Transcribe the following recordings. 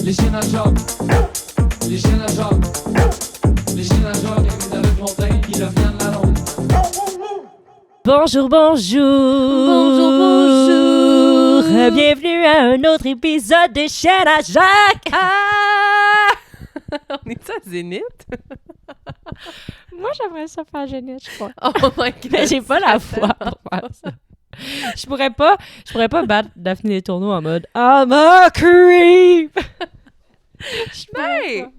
Les chiens à job. Les chiens à job. Les chiens à job avec les David Fontaine qui reviennent la ronde. Bonjour, bonjour. Bonjour, bonjour. Bienvenue à un autre épisode de Chaîne à Jacques. Ah! On est-tu à Zénith? Moi, j'aimerais ça faire Zénith, je crois. Oh my God. Mais j'ai pas la foi pour faire ça. Je pourrais pas battre Daphné Les Tourneaux en mode I'm a creep. Ben!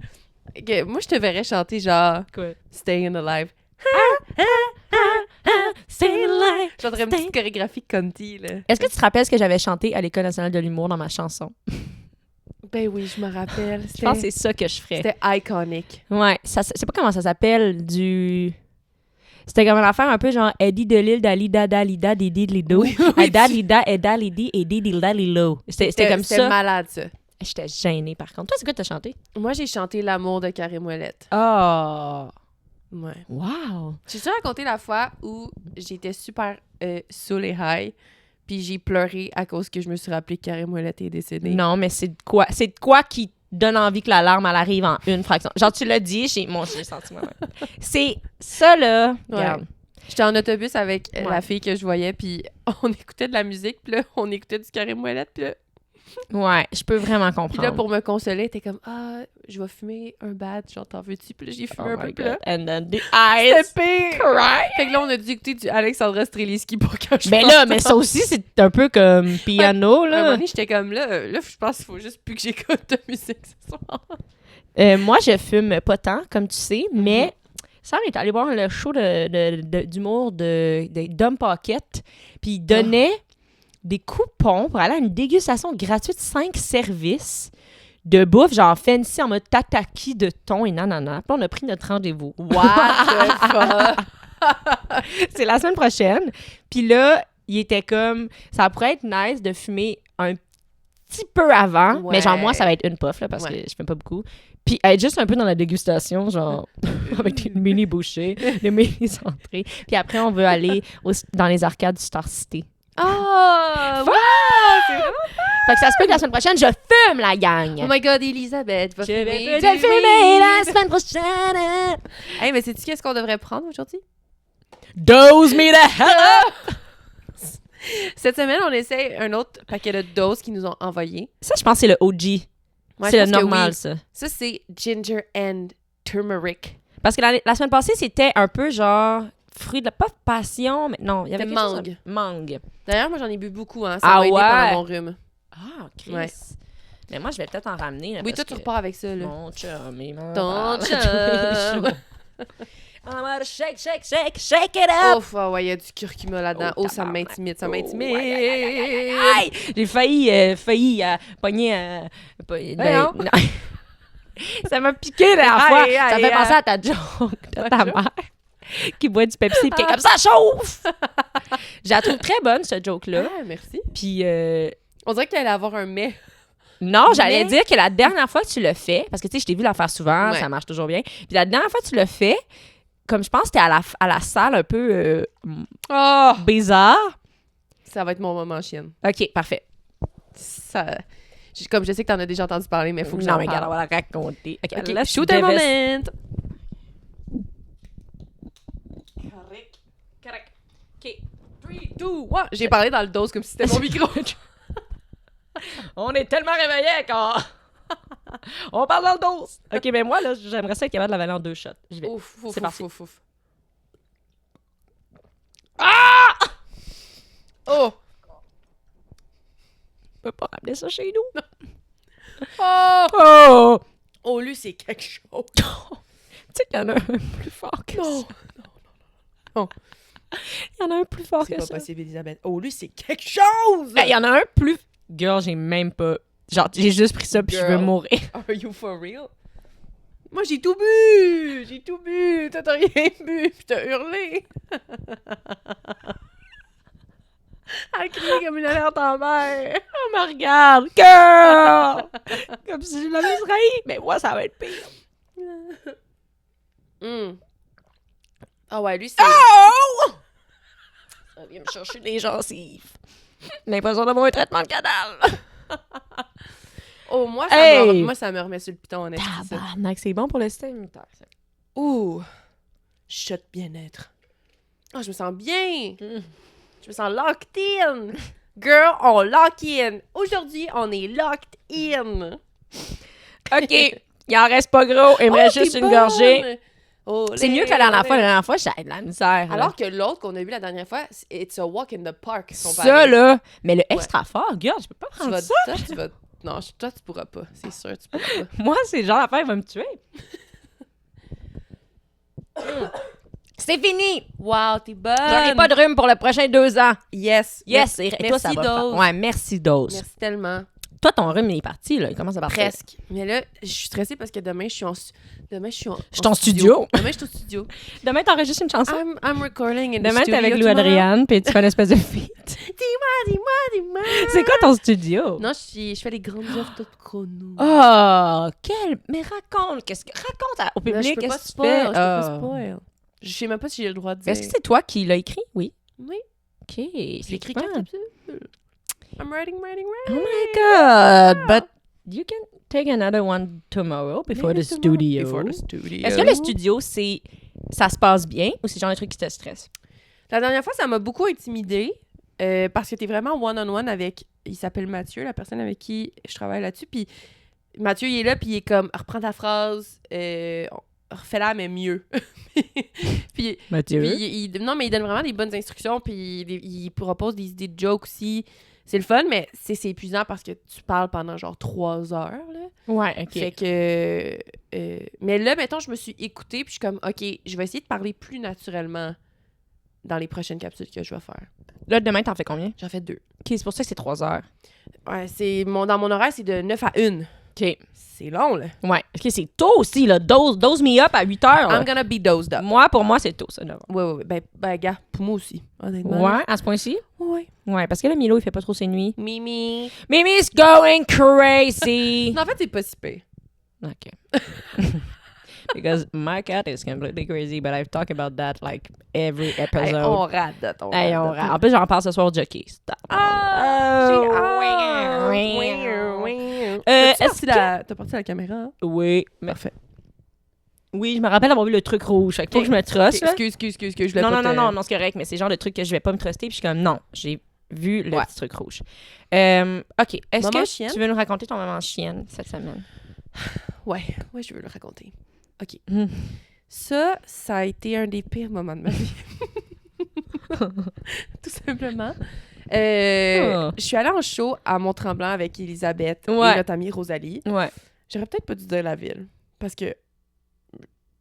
Ok, moi, je te verrais chanter genre Quoi? Staying Alive. Stay alive. Je chanterais une petite chorégraphie Conti, là. Est-ce que tu te rappelles ce que j'avais chanté à l'École nationale de l'humour dans ma chanson? Ben oui, je me rappelle. Je pense que c'est ça que je ferais. C'était iconic. Ouais, ça, c'est pas comment ça s'appelle, C'était comme une affaire un peu genre Eddie de Lille, Dalida, Dalida, Didi, Lido. Oui, oui, Dalida, Eda, Lidi, et Didi, Lilo. C'était comme C'était ça. malade, ça. J'étais gênée, par contre. Toi, c'est quoi t'as chanté? Moi, j'ai chanté L'amour de Carré Ouellette. Oh! Ouais. Wow! J'ai-tu raconté la fois où j'étais super saoul et high, puis j'ai pleuré à cause que je me suis rappelé que Carré Ouellette est décédé? Non, mais c'est de quoi? C'est de quoi qui donne envie que la larme, elle arrive en une fraction? Genre, tu l'as dit, j'ai senti moi-même. C'est ça, là. Ouais. Regarde. J'étais en autobus avec Ouais. la fille que je voyais, puis on écoutait de la musique, puis là, on écoutait du Carré Ouellette, puis Ouais, je peux vraiment là, comprendre. pour me consoler, elle était comme « Ah, je vais fumer un bad, genre, t'en veux-tu? » Puis là, j'ai fumé Oh un peu, my puis là, God. And then the eyes. c'était pire! Cry. Fait que là, on a dû écouter du Alexandra Streliski pour que je Mais pense là, mais ça aussi, c'est un peu comme piano, À un moment là. donné, j'étais comme là, je pense qu'il faut juste plus que j'écoute de musique ce soir. Moi, je fume pas tant, comme tu sais, mais Sam est allé voir le show d'humour de Dom Pocket, puis il donnait des coupons pour aller à une dégustation gratuite 5 services de bouffe, genre fancy en mode tataki de thon et nanana. Puis là, on a pris notre rendez-vous. What the fuck? C'est la semaine prochaine. Puis là, il était comme, ça pourrait être nice de fumer un petit peu avant, Ouais. mais genre moi, ça va être une puff, là, parce Ouais. que je fume pas beaucoup. Puis être juste un peu dans la dégustation, genre avec une mini bouchée, des mini entrées. Puis après, on veut aller dans les arcades du Star City. Oh! Wow! C'est vraiment... Fait que ça se peut que la semaine prochaine, je fume, la gang! Oh my God, Elisabeth va Je vais fumer te du fumer la weed. semaine prochaine! Hey, mais sais-tu qu'est-ce qu'on devrait prendre aujourd'hui? Dose me the hell up! Cette semaine, on essaie un autre paquet de doses qu'ils nous ont envoyé. Ça, je pense que c'est le OG. Ouais, C'est je le pense que normal, oui. ça. Ça, c'est ginger and turmeric. Parce que la semaine passée, c'était un peu genre fruit de la pas passion, mais non, il y avait C'était quelque chose mangue. Mangue. D'ailleurs, moi, j'en ai bu beaucoup, hein. Ça Ah m'a aidé ouais? pendant mon rhume. Ah, Chris. Ouais. Mais moi, je vais peut-être en ramener. Là, Oui, parce toi, tu que repars avec ça, là. Mon chum, il m'en Ton parle tous chum. les jours. I'm gonna shake, shake, shake, shake it up! Ouf, ah ouais, il y a du curcuma là-dedans. Oh, Oh, ça tabarnak. m'intimide, ça Oh, m'intimide. aïe, aïe, aïe, aïe, aïe, aïe. J'ai failli pogner... Voyons. non. Ça m'a piqué la fois. Aïe, Ça me aïe, fait penser aïe. à ta joke de Ma ta joke? mère qui boit du Pepsi et qui est comme ça chauffe! Je la trouve très bonne, ce joke-là. Ah, merci. Puis... On dirait que tu allais avoir un mais. Non, j'allais Mais- dire que la dernière fois que tu le fais, parce que tu sais, je t'ai vu la faire souvent, Ouais. ça marche toujours bien. Puis la dernière fois que tu le fais, comme je pense que t'es à la salle un peu Oh! bizarre. Ça va être mon moment chienne. OK, parfait. Ça... Comme je sais que t'en as déjà entendu parler, mais il faut que Non, j'en mais regarde, on parle. va la raconter. OK, Ok, let's shoot a do this. moment! Correct. OK. 3, 2, 1! J'ai parlé dans le dos comme si c'était mon micro. On est tellement réveillés quand... on parle dans le dos. OK, mais moi, là, j'aimerais ça être capable de la valer en 2 shots. Je vais... Ouf, ouf, C'est ouf, parti. ouf, ouf. Oh! Je peux pas ramener ça chez nous. Oh! Oh! Oh, lui, c'est quelque chose. Tu sais qu'il y en a un plus fort que Non! ça. Il y en a un plus fort C'est que pas ça. possible, Elisabeth. Oh, lui, c'est quelque chose! Il y en a un plus... Girl, j'ai même pas... Genre, j'ai juste pris ça puis je veux Girl. mourir. Are you for real? Moi, j'ai tout bu! J'ai tout bu! Toi, t'as rien bu! Puis t'as hurlé! Elle crie comme une alerte en mer! Oh, me regarde! Girl! Comme si je l'avais trahi. Mais moi, ça va être pire. Ah ouais, lui, c'est... Oh! Ça vient me chercher les gencives. L'impression d'avoir un traitement de canal. Oh, moi, ça me remet sur le piton, honnêtement. ça. Tabarnak, c'est bon pour le système immunitaire, ça. Ouh! Shot bien-être. Oh, je me sens bien! Je me sens locked in! Girl, on lock in! Aujourd'hui, on est locked in! OK, il en reste pas gros. Il me reste juste t'es une bonne! gorgée. Olé, C'est mieux que la dernière fois. La olé. dernière fois, j'avais de la misère. là. Alors que l'autre qu'on a vu la dernière fois, it's a walk in the park. Ils sont ça, pareils. là. Mais le extra fort, regarde, je peux pas Tu prendre vas, ça. Non, toi, tu pourras pas. C'est sûr, tu pourras pas. Moi, c'est le genre d'affaire, il va me tuer. C'est fini. Wow, t'es bonne! J'aurai pas de rhume pour les prochains 2 ans. Yes. Yes, et toi, ça merci, va faire. Dose. Ouais, merci, Dose. Merci tellement. Toi, ton rhume, il est parti, là. Il commence à partir. Presque. Mais là, je suis stressée parce que demain, je suis en suis en studio. Demain, je suis au studio. Demain, t'enregistres une chanson. I'm recording in the Demain, t'es studio avec Lou tomorrow. Adriane, puis tu fais une espèce de feat. Dis-moi. C'est quoi ton studio? Non, je fais les grandes œuvres toutes chrono. Oh, quel... Mais raconte, raconte au Là, je public, peux pas qu'est-ce que tu fais? spoil, je peux pas Ah. spoil. Je sais même pas si j'ai le droit de dire. Est-ce que c'est toi qui l'as écrit? Oui. Oui, OK. j'ai C'est écrit fun. 4 capsules. I'm writing. Oh my God! But you can take another one tomorrow before the studio. Before the studio. Est-ce que le studio, ça se passe bien ou c'est genre un truc qui te stresse? La dernière fois, ça m'a beaucoup intimidée parce que t'es vraiment one-on-one avec... Il s'appelle Mathieu, la personne avec qui je travaille là-dessus. Puis Mathieu, il est là, puis il est comme, reprends ta phrase, refais-la, mais mieux. puis, Mathieu? non, mais il donne vraiment des bonnes instructions, puis il propose des idées de jokes aussi. C'est le fun, mais c'est épuisant parce que tu parles pendant genre 3 heures, là. Ouais, OK. Fait que... mais là, mettons, je me suis écoutée, puis je suis comme, OK, je vais essayer de parler plus naturellement dans les prochaines capsules que je vais faire. Là, demain, t'en fais combien? J'en fais 2. OK, c'est pour ça que c'est 3 heures. Ouais, dans mon horaire, c'est de 9 à 1. OK. C'est long, là. Ouais. OK, c'est tôt aussi, là. Dose me up à 8 heures. là. I'm gonna be dosed up. Pour moi, c'est tôt, ça. là. Ouais. Ben, gars, pour moi aussi, honnêtement. Ouais, à ce point-ci? Ouais. Ouais, parce que là, Milo, il fait pas trop ses nuits. Mimi. Mimi's going crazy! Non, en fait, c'est pas si pire. OK. Because my cat is completely crazy, but I've talked about that like every episode. Hey, on radote, on Hey, radote. En plus, j'en parle ce soir au jockey. Stop. T'as parti la caméra? Hein? Oui. Parfait. Oui, je me rappelle avoir vu le truc rouge. Fait que faut que je me truste, là. Excuse, je voulais Non, pas non, c'est correct, mais c'est le genre de truc que je vais pas me truster, puis je suis comme, non, j'ai vu le Ouais. petit truc rouge. OK, est-ce Maman que chienne? tu veux nous raconter ton maman chienne cette semaine? Ouais, je veux le raconter. OK. Hmm. Ça a été un des pires moments de ma vie. Tout simplement. Je suis allée en show à Mont-Tremblant avec Elisabeth Ouais. et notre amie Rosalie. Ouais. J'aurais peut-être pas dû dire la ville. Parce que...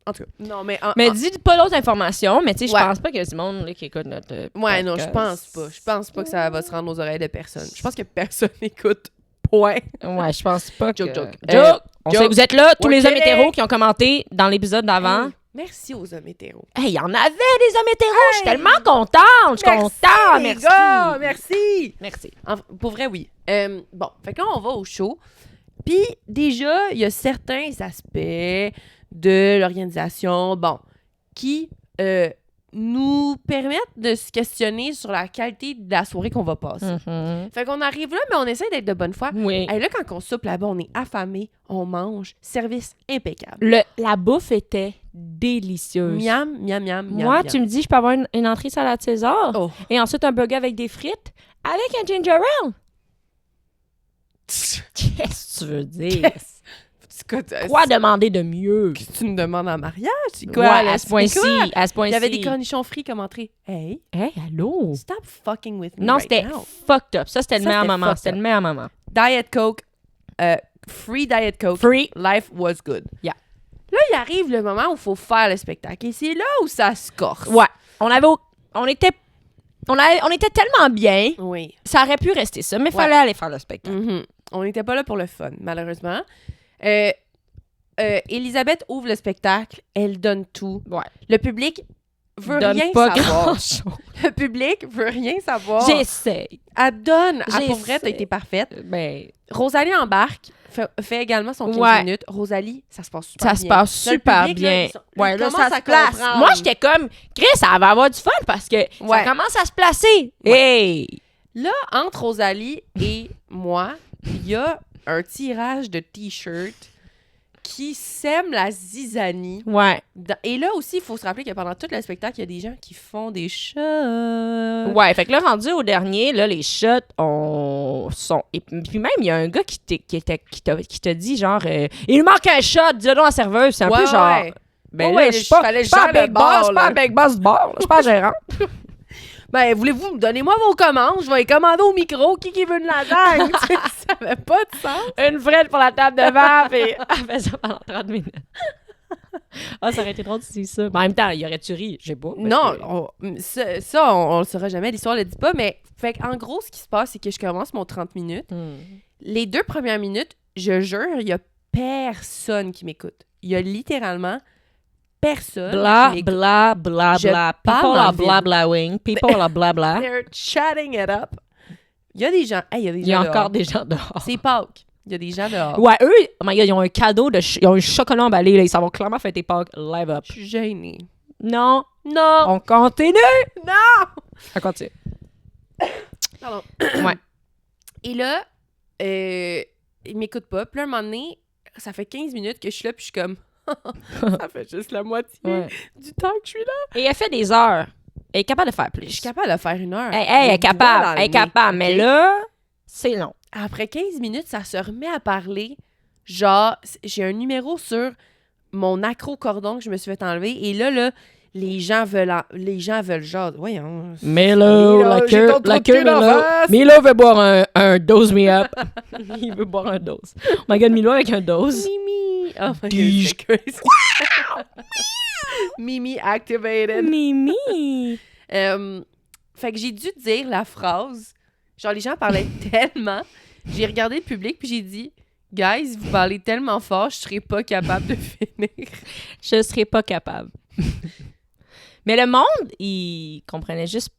En tout cas, non, mais... Mais dis pas d'autres informations, mais tu sais, je Ouais. pense pas qu'il y a du monde là, qui écoute notre Ouais, non, je pense pas. Je pense pas que ça va se rendre aux oreilles de personne. Je pense que personne n'écoute. Point. Ouais, je pense pas que... Joke, joke. Joke! On joke. sait que vous êtes là, tous We're les hommes kidding. hétéros qui ont commenté dans l'épisode d'avant. Hey, merci aux hommes hétéros. Hey, il y en avait des hommes hétéros! Je suis Hey. tellement contente! Je suis contente! les Merci! gars, merci! Merci. Pour vrai, oui. Bon, fait que là, on va au show. Puis, déjà, il y a certains aspects de l'organisation, bon, qui nous permettent de se questionner sur la qualité de la soirée qu'on va passer. Mhm. Fait qu'on arrive là, mais on essaie d'être de bonne foi. Oui. Hey, là, quand on soupe là-bas, on est affamé, on mange, service impeccable. La bouffe était délicieuse. Miam, miam, miam, miam. Moi, miam. tu me dis, je peux avoir une entrée salade César Oh. et ensuite un burger avec des frites avec un ginger ale. Qu'est-ce que tu veux dire? Quoi demander de mieux? Qu'est-ce que tu me demandes en mariage? C'est Ouais, quoi? là? à ce C'est point-ci. quoi? À ce point-ci. Il y avait des cornichons frits comme entrée. Hey, Hey, allô? stop fucking with me Non, right c'était now. fucked up. Ça, c'était le Ça, meilleur c'était moment. fucked C'était up. le meilleur moment. Diet Coke, free Diet Coke. Free. Life was good. Yeah. Là, il arrive le moment où il faut faire le spectacle. Et c'est là où ça se corse. Ouais. On était tellement bien. Oui. Ça aurait pu rester ça, mais fallait aller faire le spectacle. Mhm. On n'était pas là pour le fun, malheureusement. Elisabeth ouvre le spectacle. Elle donne tout. Ouais. Le public veut Donne rien pas savoir. grand-chose. Le public veut rien savoir. J'essaye. Elle donne. Elle, pour vrai, J'essaie. t'as été parfaite. Ben, Rosalie embarque, fait également son 15 Ouais. minutes. Rosalie, ça se passe super ça bien. se passe Là, le super public, là, bien. ils Ouais, là, commencent ça à se place. comprendre. Moi, j'étais comme, Chris, ça va avoir du fun parce que ça Ouais. commence à se placer. Ouais. Hey! Là, entre Rosalie et moi, il y a un tirage de t-shirts qui sème la zizanie. Ouais. Et là aussi, il faut se rappeler que pendant tout le spectacle, il y a des gens qui font des shots. Ouais, fait que là, rendu au dernier, là, les shots sont... Et puis même, il y a un gars qui t'a dit, genre, il nous manque un shot, dis-le donc à la serveuse. C'est un peu genre... Ouais. Ben Ouais, là, je suis pas fallait je suis pas gérer un big le bar, boss, je suis pas là. un big boss du bar, là, je suis pas gérant. Ben, voulez-vous me donner moi vos commandes? Je vais les commander au micro. Qui veut une lasagne? Ça avait pas de sens. Une frite pour la table devant, puis elle fait ça pendant 30 minutes. Ah, ça aurait été drôle si c'est ça. Mais en même temps, il aurait-tu ri? Je sais pas. Non, on le saura jamais. L'histoire le dit pas. Mais fait en gros, ce qui se passe, c'est que je commence mon 30 minutes. Les 2 premières minutes, je jure, il y a personne qui m'écoute. Il y a littéralement personne Bla, qui m'écoute. bla, bla, Je bla. parle People dans are le vide. bla, bla, wing. People are bla, bla. They're chatting it up. Il y a des gens. Hey, il y a des Il y a gens encore dehors. des gens dehors. C'est Pâques. Il y a des gens dehors. Ouais, eux, oh my God, ils ont un cadeau ils ont un chocolat emballé, là. Ils s'en vont clairement fêter Pâques live up. Je suis gênée. Non, Non! on continue. Non! On continue. Pardon. Ouais. Et là, il m'écoute pas. Puis là, un moment donné, ça fait 15 minutes que je suis là, puis je suis comme... ça fait juste la moitié Ouais. du temps que je suis là. Et elle fait des heures. Elle est capable de faire plus. Je suis capable de faire 1 heure. Elle est Le doigt dans capable. le Elle est nez, capable. Mais ok? là, c'est long. Après 15 minutes, ça se remet à parler. Genre, j'ai un numéro sur mon accro-cordon que je me suis fait enlever. Et là, les gens veulent genre... Voyons. Milo, la j'ai queue, ton trou de queue Milo. d'en face. Milo veut boire un dose me up. Il veut boire un dose. Oh my God, Milo avec un dose. Mimi. Oh my Tige. God, c'est crazy. Mimi activated. Mimi. Fait que j'ai dû dire la phrase. Genre, les gens parlaient tellement. J'ai regardé le public, puis j'ai dit... Guys, vous parlez tellement fort, je serais pas capable de finir. Je serais pas capable. Mais le monde, il comprenait juste...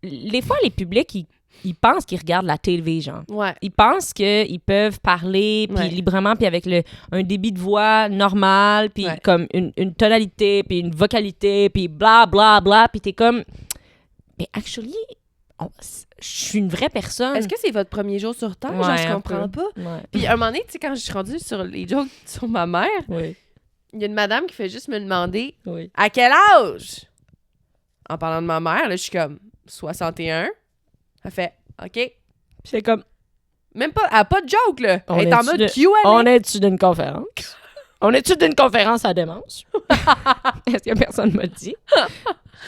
Les fois, les publics, ils pensent qu'ils regardent la télé, genre. Ouais. Ils pensent qu'ils peuvent parler puis Ouais. librement, puis avec un débit de voix normal, puis Ouais. comme une tonalité, puis une vocalité, puis bla, bla, bla, puis t'es comme... Mais actually, je suis une vraie personne. Est-ce que c'est votre premier jour sur Terre? Ouais, Genre, je un comprends peu. pas. Ouais. Puis, à un moment donné, tu sais, quand je suis rendue sur les jokes sur ma mère, Oui, il y a une madame qui fait juste me demander oui. « À quel âge? » En parlant de ma mère, là, je suis comme « 61. » Elle fait « OK. Puis c'est comme... » Même pas, elle a pas de joke, là. On Elle est en est-tu mode de- Q&A. On est-tu d'une conférence? On est-tu d'une conférence à démence? Est-ce que personne m'a dit?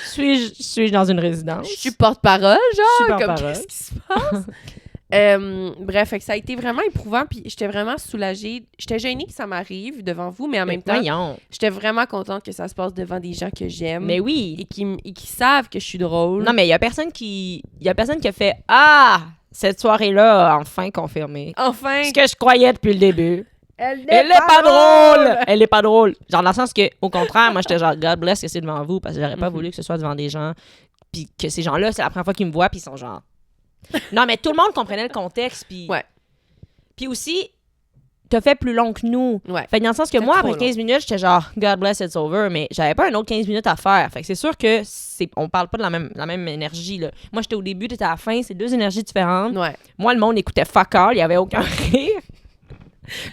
Suis-je dans une résidence? Je suis porte-parole, Je suis genre, comme porte-parole. qu'est-ce qui se passe? Bref, fait que ça a été vraiment éprouvant, puis j'étais vraiment soulagée. J'étais gênée que ça m'arrive devant vous, mais en même temps, Voyons. j'étais vraiment contente que ça se passe devant des gens que j'aime Mais oui. et qui savent que je suis drôle. Non, mais il y a personne qui a fait « Ah! Cette soirée-là a enfin confirmé. Enfin, Ce que je croyais depuis le début. elle Elle est pas drôle! Elle est pas drôle. » Genre, dans le sens que, au contraire, moi, j'étais genre « God bless que c'est devant vous, parce que j'aurais pas voulu que ce soit devant des gens. » Puis que ces gens-là, c'est la première fois qu'ils me voient, puis ils sont genre... Non, mais tout le monde comprenait le contexte, puis... Ouais. Puis aussi, t'as fait plus long que nous. Ouais. Fait que dans le sens que C'était moi, trop après 15 minutes, j'étais genre « God bless, it's over », mais j'avais pas un autre 15 minutes à faire. Fait que c'est sûr que on parle pas de la même énergie, là. Moi, j'étais au début, t'étais à la fin, c'est 2 énergies différentes. Ouais. Moi, le monde écoutait fuck all, il y avait aucun rire.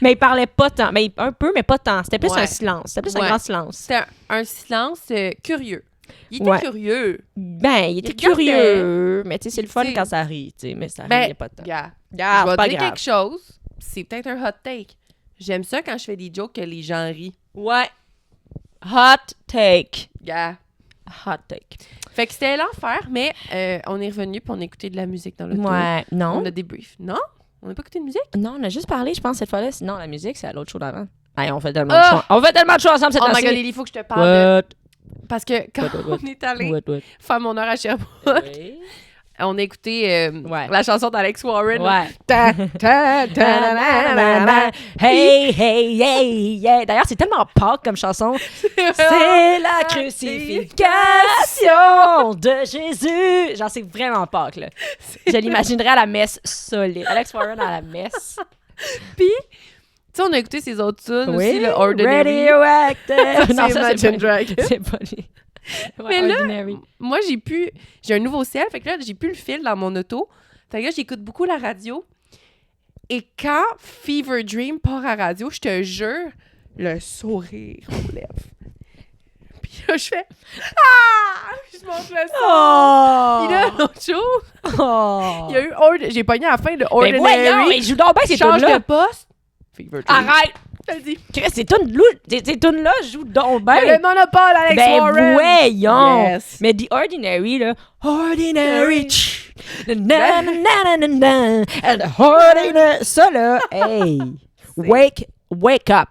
Mais il parlait pas tant. Mais un peu, mais pas tant. C'était plus Ouais. un silence. C'était plus un Ouais. grand silence. C'était un silence curieux. Il était Ouais. curieux. Ben, il était regardait. curieux. Mais tu sais, c'est le fun Tu sais. quand ça rit, tu sais. Mais ça Ben, riait pas tant. Gars, Ah, je c'est vais pas te dire grave. quelque chose. C'est peut-être un hot take. J'aime ça quand je fais des jokes que les gens rient. Ouais. Hot take. Gars. Hot take. Fait que c'était l'enfer, mais on est revenu puis on a écouté de la musique dans le Ouais. Non. On a débrief. Non? On n'a pas écouté de musique? Non, on a juste parlé, je pense, cette fois-là. Sinon, la musique, c'est à l'autre show d'avant. Hey, on fait tellement Ah! de choses. On fait tellement de choses ensemble cette Oh my fois-ci. god, Lily, il faut que je te parle de... What? Parce que quand What? on est allé What? faire mon heure à Sherbrooke, Oui. on a écouté Ouais. la chanson d'Alex Warren. Ouais. Ta, ta, ta, na, na, na, na. Hey, hey, hey, yeah. D'ailleurs, c'est tellement Pâques comme chanson. C'est la crucifixion de Jésus. Genre, c'est vraiment Pâques, là. Je l'imaginerais à la messe solide. Alex Warren à la messe. Puis, tu sais, on a écouté ses autres tunes aussi, le Ordinary. Radioactive. C'est Imagine Dragons. C'est pas lui. Ouais, Mais là, Ordinary. moi, j'ai un nouveau ciel, fait que là, j'ai plus le fil dans mon auto. Fait que là, j'écoute beaucoup la radio. Et quand Fever Dream part à radio, je te jure, le sourire aux lèvres. Puis là, je fais ah! Je monte le son. Oh! Puis là, l'autre jour, Oh! il y a eu j'ai pogné à la fin de Ben Ordinary. voyons, il joue donc bien ces Change tunes-là. de poste. Fever Dream. Arrête! Je te le dis. Chris, ces tunes-là jouent donc bien. Le monopole, Alex Ben Warren. voyons! Yes. Mais The Ordinary, là. Ordinary. Na, na, na, na, na, na. And the ordinary. Ça, là, hey. Wake up.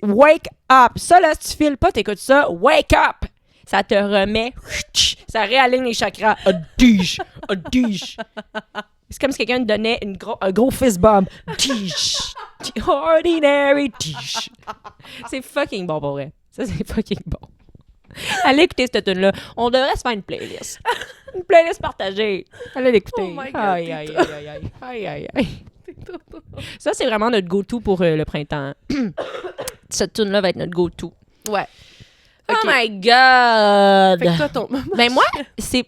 Wake up. Ça, là, si tu files pas, t'écoutes ça. Wake up. Ça te remet. Ça réaligne les chakras. Dige. C'est comme si quelqu'un te donnait un gros fist bump. Dige. Ordinary. Dige. C'est fucking bon pour vrai. Ça, c'est fucking bon. Allez écouter cette tune-là. On devrait se faire une playlist. Une playlist partagée. Allez l'écouter. Oh my God, Aïe, aïe, aïe, aïe, aïe, aïe, aïe. Ça, c'est vraiment notre go-to pour le printemps. Cette tune-là va être notre go-to. Ouais. Oh Ok. my God! Fait que toi, ton... Ben moi, c'est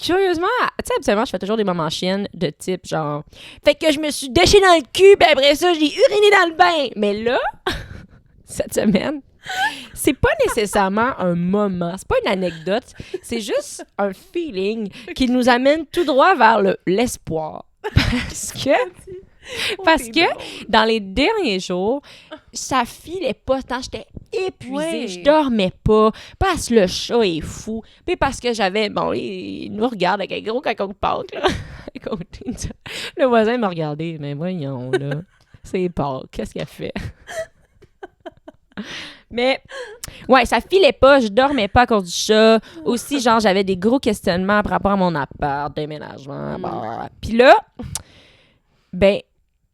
curieusement, tu sais, habituellement, je fais toujours des moments chiennes de type genre, fait que je me suis déchiré dans le cul, puis après ça, j'ai uriné dans le bain. Mais là, cette semaine, c'est pas nécessairement un moment, c'est pas une anecdote, c'est juste un feeling qui nous amène tout droit vers l'espoir. Parce que dans les derniers jours, ça filait pas tant, j'étais épuisée, Ouais. je dormais pas, parce que le chat est fou, puis parce que j'avais, bon, il nous regarde avec un gros cacao de Pâques, là. Le voisin m'a regardé, mais voyons, là, c'est Pâques, qu'est-ce qu'il a fait? Mais, ouais, ça filait pas, je dormais pas à cause du chat. Aussi, genre, j'avais des gros questionnements par rapport à mon appart, déménagement, blablabla. Puis là, ben,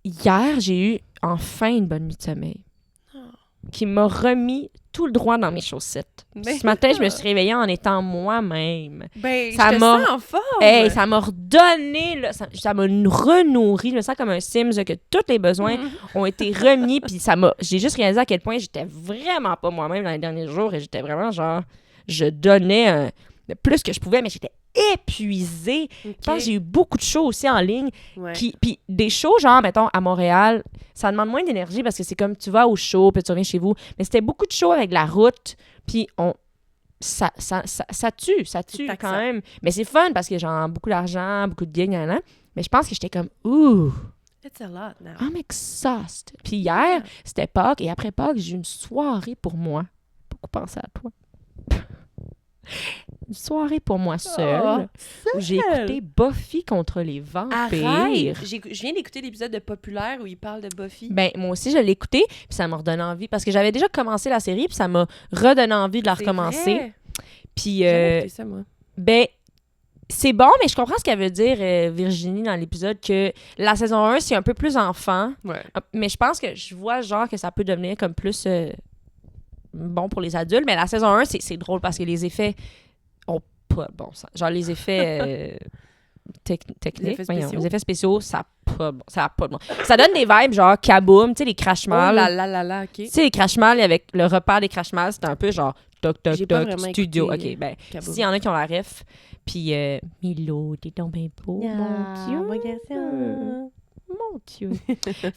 hier, j'ai eu enfin une bonne nuit de sommeil qui m'a remis tout le droit dans mes chaussettes. Mais Ce matin, je me suis réveillée en étant moi-même. Ben, Ça je te m'a- sens en forme. Hey, ça m'a redonné, là, ça m'a renourri. Je me sens comme un Sims, que tous les besoins ont été remis. Puis j'ai juste réalisé à quel point j'étais vraiment pas moi-même dans les derniers jours. Et j'étais vraiment genre, je donnais le plus que je pouvais, mais j'étais épuisée. Ok. Je pense que j'ai eu beaucoup de shows aussi en ligne. Ouais. Puis des shows, genre, mettons, à Montréal, ça demande moins d'énergie parce que c'est comme tu vas au show, puis tu reviens chez vous. Mais c'était beaucoup de shows avec la route, puis ça tue taxant. quand même. Mais c'est fun parce que j'ai beaucoup d'argent, beaucoup de gigs, mais je pense que j'étais comme, ouh, It's a lot now. I'm exhausted. Puis hier, c'était Pâques, et après Pâques, j'ai eu une soirée pour moi. Beaucoup penser à toi. Une soirée pour moi seule, où j'ai écouté Buffy contre les vampires. Arrête! Je viens d'écouter l'épisode de Populaire où il parle de Buffy. Ben, moi aussi, je l'ai écouté, puis ça m'a redonné envie. Parce que j'avais déjà commencé la série, puis ça m'a redonné envie de la C'est recommencer. vrai. Puis, J'ai jamais écouté ça, moi. ben, c'est bon, mais je comprends ce qu'elle veut dire, Virginie, dans l'épisode, que la saison 1, c'est un peu plus enfant. Ouais. Mais je pense que je vois, genre, que ça peut devenir comme plus bon pour les adultes. Mais la saison 1, c'est drôle parce que les effets ont pas de bon sens. Genre, les effets techniques, Les effets spéciaux. les effets spéciaux, ça a pas de bon. Ça donne des vibes, genre, kaboom, tu sais, les crash Oh mal. là, OK. Tu sais, les crash mal, avec le repère des crash mal, c'était un peu genre toc, toc, J'ai pas toc, vraiment studio. écouté, OK, ben, Kaboom. s'il y en a qui ont la ref, puis Milo, t'es donc bien beau, mon Dieu. Mon Dieu.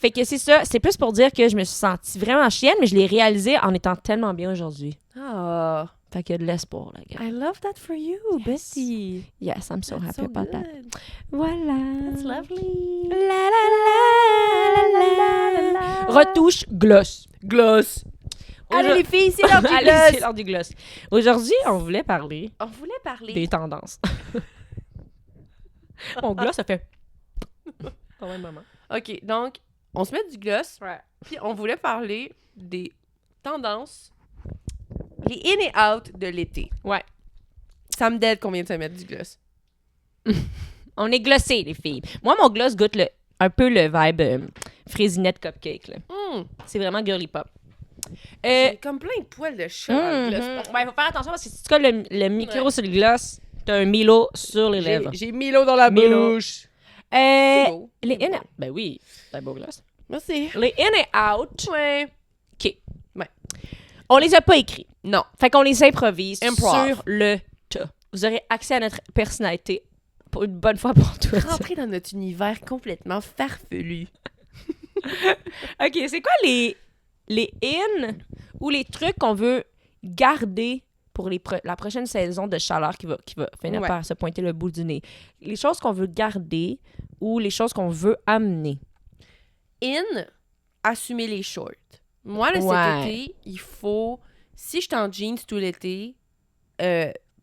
Fait que c'est ça, c'est plus pour dire que je me suis sentie vraiment chienne, mais je l'ai réalisé en étant tellement bien aujourd'hui. Ah, Fait qu'il y a de l'espoir, la gars. I love that for you, Betty. Yes, I'm so That's happy about that. good. Voilà. That's lovely. La la la la la. Retouche gloss. Gloss. Allez, les filles, c'est l'heure du Allez, gloss. c'est l'heure du gloss. Aujourd'hui, on voulait parler On voulait parler. des tendances. Mon gloss, ça fait... Au même moment. OK, donc, on se met du gloss, Ouais. puis on voulait parler des tendances, les in et out de l'été. Ouais. Ça me dead combien de se mettre du gloss. On est glossés, les filles. Moi, mon gloss goûte un peu le vibe fraisinette cupcake. Là. C'est vraiment girly pop. J'ai comme plein de poils de chat dans le gloss. Ouais, faut faire attention parce que si tu colles le micro sur le gloss, t'as un Milo sur les lèvres. J'ai Milo dans la Milo. bouche. C'est beau. Les C'est in... beau. Ben oui, c'est un beau gloss. Merci. Les in et out, Ouais. OK. Ouais. On les a pas écrits. Non. Fait qu'on les improvise Improv. sur le tas. Vous aurez accès à notre personnalité pour une bonne fois pour toutes. Rentrer dans notre univers complètement farfelu. OK, c'est quoi les in ou les trucs qu'on veut garder pour la prochaine saison de chaleur qui va finir Ouais. par se pointer le bout du nez? Les choses qu'on veut garder ou les choses qu'on veut amener? Assumer les shorts. Moi, là, Ouais. cet été, il faut... Si je suis en jeans tout l'été,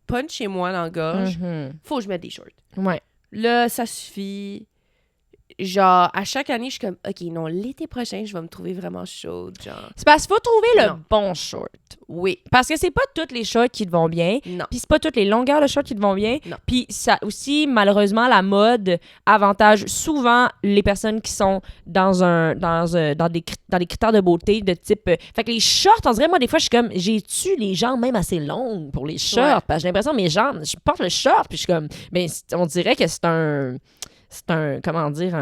punchez-moi dans la gorge, Mhm. faut que je mette des shorts. Ouais. Là, ça suffit. Genre, à chaque année, je suis comme, OK, non, l'été prochain, je vais me trouver vraiment chaude, genre. C'est parce qu'il faut trouver le Non. bon short. Oui. Parce que c'est pas toutes les shorts qui te vont bien. Non. Puis c'est pas toutes les longueurs de shorts qui te vont bien. Non. Puis ça aussi, malheureusement, la mode avantage souvent les personnes qui sont dans des critères de beauté de type... fait que les shorts, on dirait, moi, des fois, je suis comme, j'ai-tu les jambes même assez longues pour les shorts? Ouais. Parce que j'ai l'impression que mes jambes, je porte le short, puis je suis comme, ben, on dirait que c'est un, comment dire,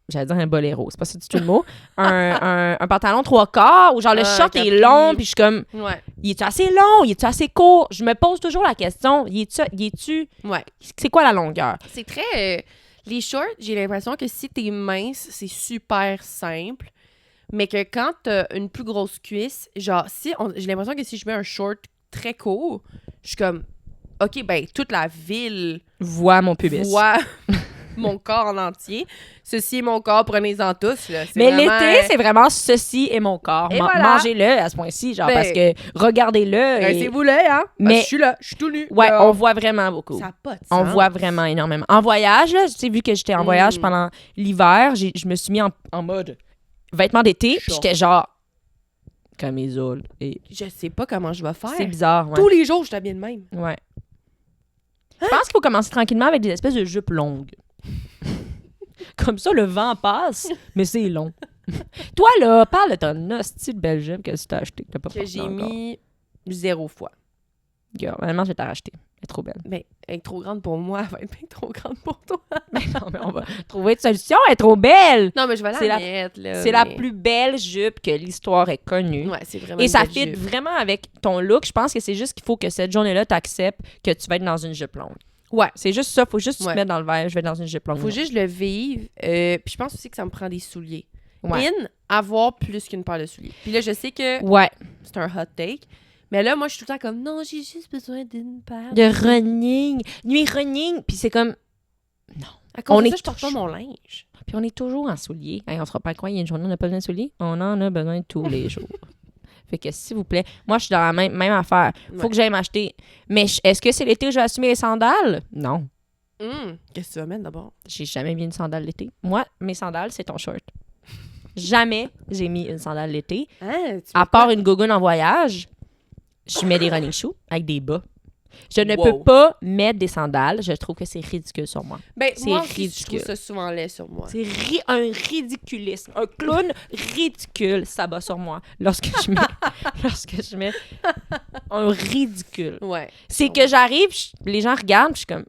j'allais dire un boléro, c'est pas ça du tout le mot, un pantalon 3/4 où genre le short est capri. long, puis je suis comme, Ouais. il est-tu assez long? Il est-tu assez court? Je me pose toujours la question, il est-tu... Ouais. C'est quoi la longueur? C'est très... les shorts, j'ai l'impression que si t'es mince, c'est super simple. Mais que quand t'as une plus grosse cuisse, genre, j'ai l'impression que si je mets un short très court, je suis comme, OK, ben, toute la ville Vois mon pubis. voit mon corps en entier. Ceci est mon corps, prenez-en tous. Là. C'est Mais vraiment- l'été, c'est vraiment ceci est mon corps. Et voilà. Mangez-le à ce point-ci, genre, Ben, parce que regardez-le. Ben, et- c'est vous là, hein? Mais- Mais je suis là, je suis tout nu. Ouais, Là, on voit vraiment beaucoup. Ça a pas de On sens. voit vraiment énormément. En voyage, là, tu sais, vu que j'étais en voyage Mm. pendant l'hiver, je me suis mis en mode vêtements d'été, puis Short. j'étais genre camisole. Et Je sais pas comment je vais faire. c'est bizarre, ouais. Tous les jours, je t'habille de même. Ouais. Je pense qu'il faut commencer tranquillement avec des espèces de jupes longues. Comme ça, le vent passe, mais c'est long. Toi, là, parle de ton hostie de belle jupe que tu t'as acheté, que t'as pas Que porté j'ai encore. mis 0 fois. Girl, vraiment, je vais t'en racheter. Elle est trop belle. Mais elle est trop grande pour moi, elle va être bien trop grande pour toi. Mais non, mais on va trouver une solution. Elle est trop belle. Non, mais je vais C'est la la- mettre, là. C'est la mais- plus belle jupe que l'histoire ait connue. Ouais, c'est vraiment Et une ça belle fit jupe. vraiment avec ton look. Je pense que c'est juste qu'il faut que cette journée-là, tu acceptes que tu vas être dans une jupe longue. Ouais. C'est juste ça. Faut juste que tu Ouais. te mettre dans le verre. Je vais être dans une jupe longue. Faut juste le vivre. Puis je pense aussi que ça me prend des souliers. Ouais. Avoir plus qu'une paire de souliers. Puis là, je sais que Ouais. c'est un hot take. Mais là, moi, je suis tout le temps comme, non, j'ai juste besoin d'une paire. De running. Nuit running. Puis c'est comme... À cause on de est ça, je porte pas toujours- mon linge. Puis on est toujours en souliers. Hey, on se fera pas croire, il y a une journée, on n'a pas besoin de souliers. On en a besoin tous les jours. Fait que s'il vous plaît, moi je suis dans la même affaire. Faut Ouais. que j'aille m'acheter. Mais est-ce que c'est l'été où je vais assumer les sandales? Non. Qu'est-ce que tu vas mettre d'abord? J'ai jamais mis une sandale l'été. Moi, mes sandales, c'est ton short. Jamais j'ai mis une sandale l'été. Hein, À part une gogoune en voyage, je mets des running shoes avec des bas. Je ne peux Wow. pas mettre des sandales. Je trouve que c'est ridicule sur moi. Ben, c'est moi aussi, je ridicule. trouve ça souvent laid sur moi. C'est un ridiculisme. Un clown ridicule s'abat sur moi lorsque je mets un ridicule. Ouais. C'est que j'arrive, les gens regardent, puis je suis comme...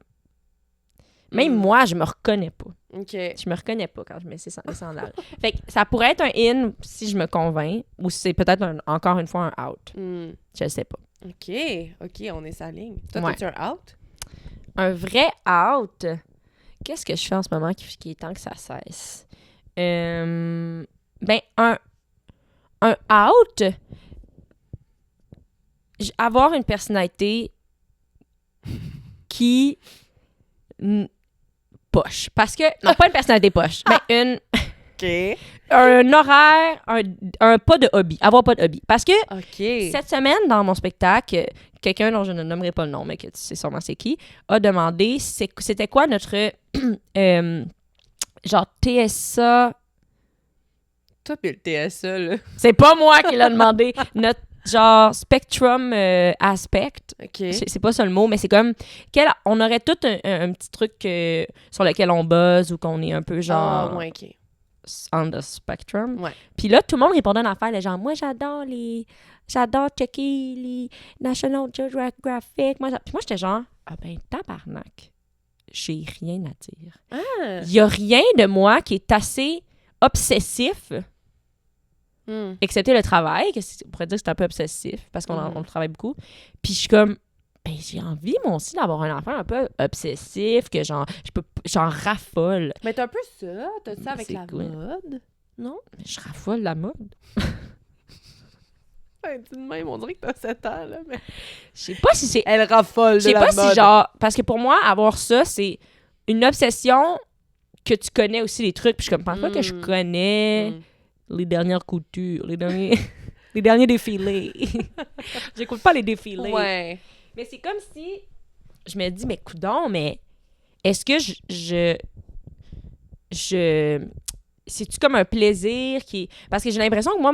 Même Mm. moi, je me reconnais pas. OK. Je me reconnais pas quand je mets les sandales. Fait que ça pourrait être un in si je me convainc, ou c'est peut-être encore une fois un out. Hmm. Je le sais pas. OK. OK, on est sa ligne. Toi, Ouais. t'es-tu un out? Un vrai out. Qu'est-ce que je fais en ce moment qui est temps que ça cesse? Ben, un out, avoir une personnalité qui poche. Parce que, non, pas une personnalité poche, mais OK. un horaire, un pas de hobby. Avoir pas de hobby. Parce que OK. cette semaine, dans mon spectacle, quelqu'un dont je ne nommerai pas le nom, mais que tu sais sûrement c'est qui, a demandé c'était quoi notre genre TSA. Toi, puis le TSA, là. C'est pas moi qui l'a demandé. Notre genre spectrum aspect. OK. C'est pas ça le mot, mais c'est comme on aurait tout un petit truc sur lequel on buzz ou qu'on est un peu genre Ah, ouais, OK. on the spectrum. Ouais. Puis là, tout le monde répondait en affaire, genre, moi, j'adore checker les National Geographic. Puis moi, j'étais genre, ah ben, tabarnak, j'ai rien à dire. Ah. Il y a rien de moi qui est assez obsessif, Hmm. excepté le travail, que on pourrait dire que c'est un peu obsessif, parce qu'on Mhm. on travaille beaucoup. Puis je suis comme, ben, j'ai envie, moi aussi, d'avoir un enfant un peu obsessif, que genre, j'en raffole. Mais t'as un peu ça. T'as ça avec C'est la cool. mode. Non? Je raffole la mode. Ouais, dis de même, on dirait que t'as 7 ans, là, mais... Je sais pas si c'est... Elle raffole Je sais pas si genre... Parce que pour moi, avoir ça, c'est une obsession que tu connais aussi les trucs. Puis je pense pas que je connais les dernières coutures, les derniers... les derniers défilés. J'écoute pas les défilés. Ouais. Mais c'est comme si... Je me dis, mais coudonc, mais... Est-ce que c'est-tu comme un plaisir qui... Parce que j'ai l'impression que moi,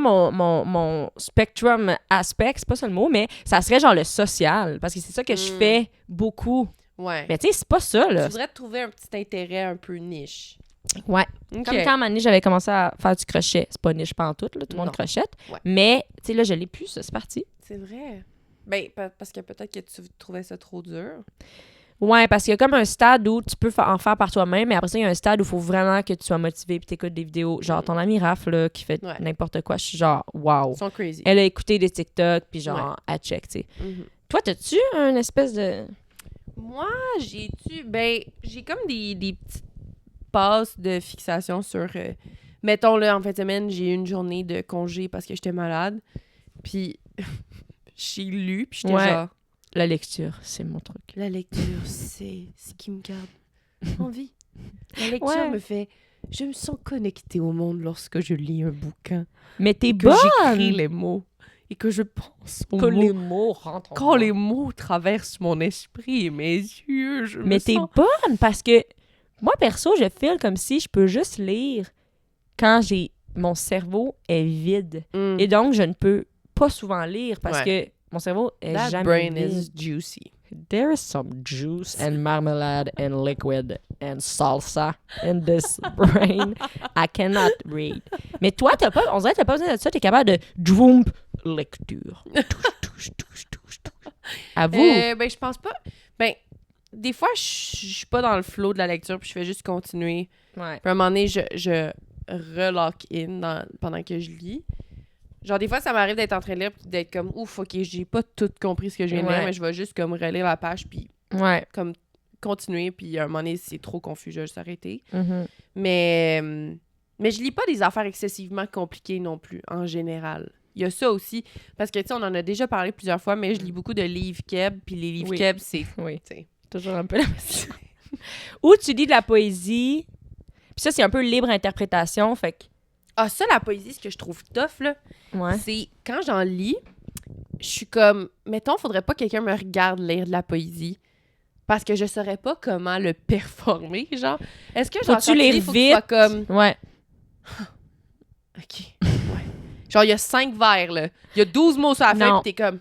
mon spectrum aspect, c'est pas ça le mot, mais ça serait genre le social. Parce que c'est ça que je fais beaucoup. Ouais. Mais tu sais, c'est pas ça, là. Tu voudrais te trouver un petit intérêt un peu niche. Ouais. OK. Comme quand à un moment donné, j'avais commencé à faire du crochet. C'est pas niche pantoute, là. Tout le monde Non. crochette. Ouais. Mais, tu sais, là, je l'ai plus, ça, c'est parti. C'est vrai. Ben, parce que peut-être que tu trouvais ça trop dur. Ouais, parce qu'il y a comme un stade où tu peux en faire par toi-même, mais après ça, il y a un stade où il faut vraiment que tu sois motivé et t'écoutes des vidéos. Genre, ton ami Raph, là, qui fait n'importe quoi, je suis genre, wow. Ils sont crazy. Elle a écouté des TikTok, puis genre, elle check, tu sais. Toi, t'as-tu un espèce de... Moi, j'ai comme des petites passes de fixation sur... mettons, là, en fin de semaine, j'ai eu une journée de congé parce que j'étais malade. Puis, j'ai lu, puis j'étais genre... La lecture, c'est mon truc. La lecture, c'est ce qui me garde en vie. La lecture me fait... Je me sens connectée au monde lorsque je lis un bouquin. Mais t'es que bonne! j'écris les mots. Et que je pense aux Que mots. les mots rentrent en Quand moi. les mots traversent mon esprit et mes yeux, je Mais me t'es sens... bonne parce que moi, perso, je file comme si je peux juste lire quand mon cerveau est vide. Mm. Et donc, je ne peux pas souvent lire parce que mon cerveau est That jamais brain vide. is juicy. There is some juice and marmalade and liquid and salsa in this brain. I cannot read. Mais toi, on dirait que t'as pas besoin de ça. T'es capable de droomp lecture. Touche. Avoue. Ben, je pense pas... Ben, des fois, je suis pas dans le flow de la lecture, puis je fais juste continuer. Ouais. Puis à un moment donné, je relock in pendant que je lis. Genre, des fois, ça m'arrive d'être en train de lire puis d'être comme, ouf, OK, j'ai pas tout compris ce que je viens de lire, mais je vais juste comme relire la page puis Ouais. comme continuer. Puis à un moment donné, c'est trop confus, je vais juste arrêter. Mhm. Mais je lis pas des affaires excessivement compliquées non plus, en général. Il y a ça aussi. Parce que, tu sais, on en a déjà parlé plusieurs fois, mais je lis beaucoup de livres keb. Puis les livres keb, c'est... Oui. tu sais. Toujours un peu la même. Ou tu lis de la poésie. Puis ça, c'est un peu libre interprétation. Fait que. Ah, ça, la poésie, ce que je trouve tough, là, Ouais. c'est quand j'en lis, je suis comme... Mettons, faudrait pas que quelqu'un me regarde lire de la poésie. Parce que je saurais pas comment le performer, genre. Est-ce que, genre, Faut-tu lire faut que tu sois vite? comme... Ouais. OK. Ouais. Genre, il y a 5 vers, là. Il y a 12 mots sur la feuille, Non. pis t'es comme...